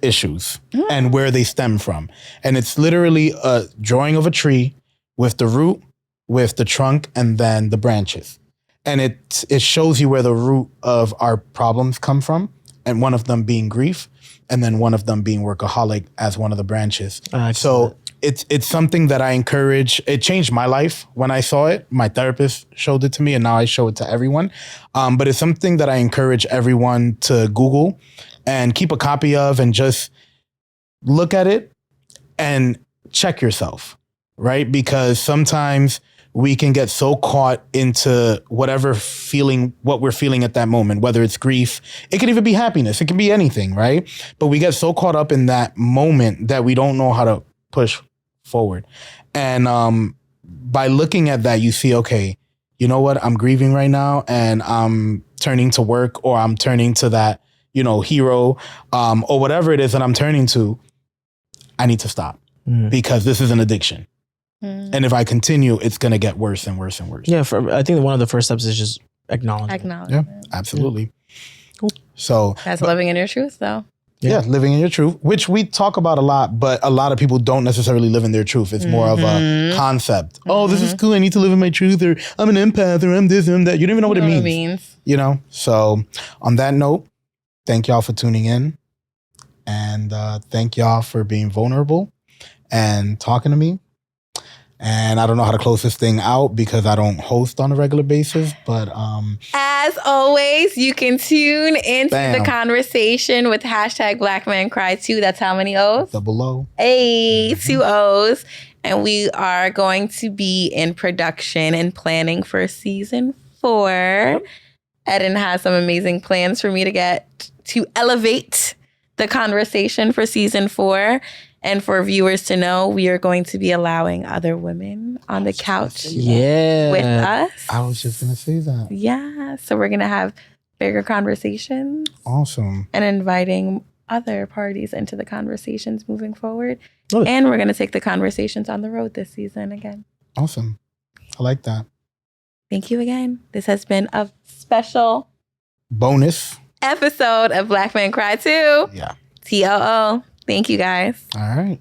issues and where they stem from. And it's literally a drawing of a tree with the root, with the trunk, and then the branches. And it shows you where the root of our problems come from, and one of them being grief, and then one of them being workaholic as one of the branches. So it's something that I encourage. It changed my life when I saw it. My therapist showed it to me, and now I show it to everyone. But it's something that I encourage everyone to Google and keep a copy of, and just look at it and check yourself, right? Because sometimes we can get so caught into what we're feeling at that moment, whether it's grief, it could even be happiness, it can be anything, right? But we get so caught up in that moment that we don't know how to push forward. And by looking at that, you see, okay, you know what? I'm grieving right now, and I'm turning to work, or I'm turning to that, you know, hero, or whatever it is that I'm turning to. I need to stop because this is an addiction. And if I continue, it's going to get worse and worse and worse. Yeah, I think one of the first steps is just acknowledge. Yeah, absolutely. Cool. So that's living in your truth, though. Yeah, living in your truth, which we talk about a lot, but a lot of people don't necessarily live in their truth. It's more of a concept. Oh, this is cool. I need to live in my truth, or I'm an empath, or I'm this, or I'm that. You don't even know what it means. You know? So on that note, thank y'all for tuning in. And thank y'all for being vulnerable and talking to me. And I don't know how to close this thing out because I don't host on a regular basis. But as always, you can tune into the conversation with hashtag BlackMenCryToo. That's how many O's? Double O. Hey, 2 O's. And we are going to be in production and planning for season 4. Eden has some amazing plans for me to elevate the conversation for season 4. And for viewers to know, we are going to be allowing other women on the couch with us. I was just going to say that. Yeah. So we're going to have bigger conversations. Awesome. And inviting other parties into the conversations moving forward. And we're going to take the conversations on the road this season again. Awesome. I like that. Thank you again. This has been a special bonus episode of BlackMenCryToo. Yeah. TOO. Thank you, guys. All right.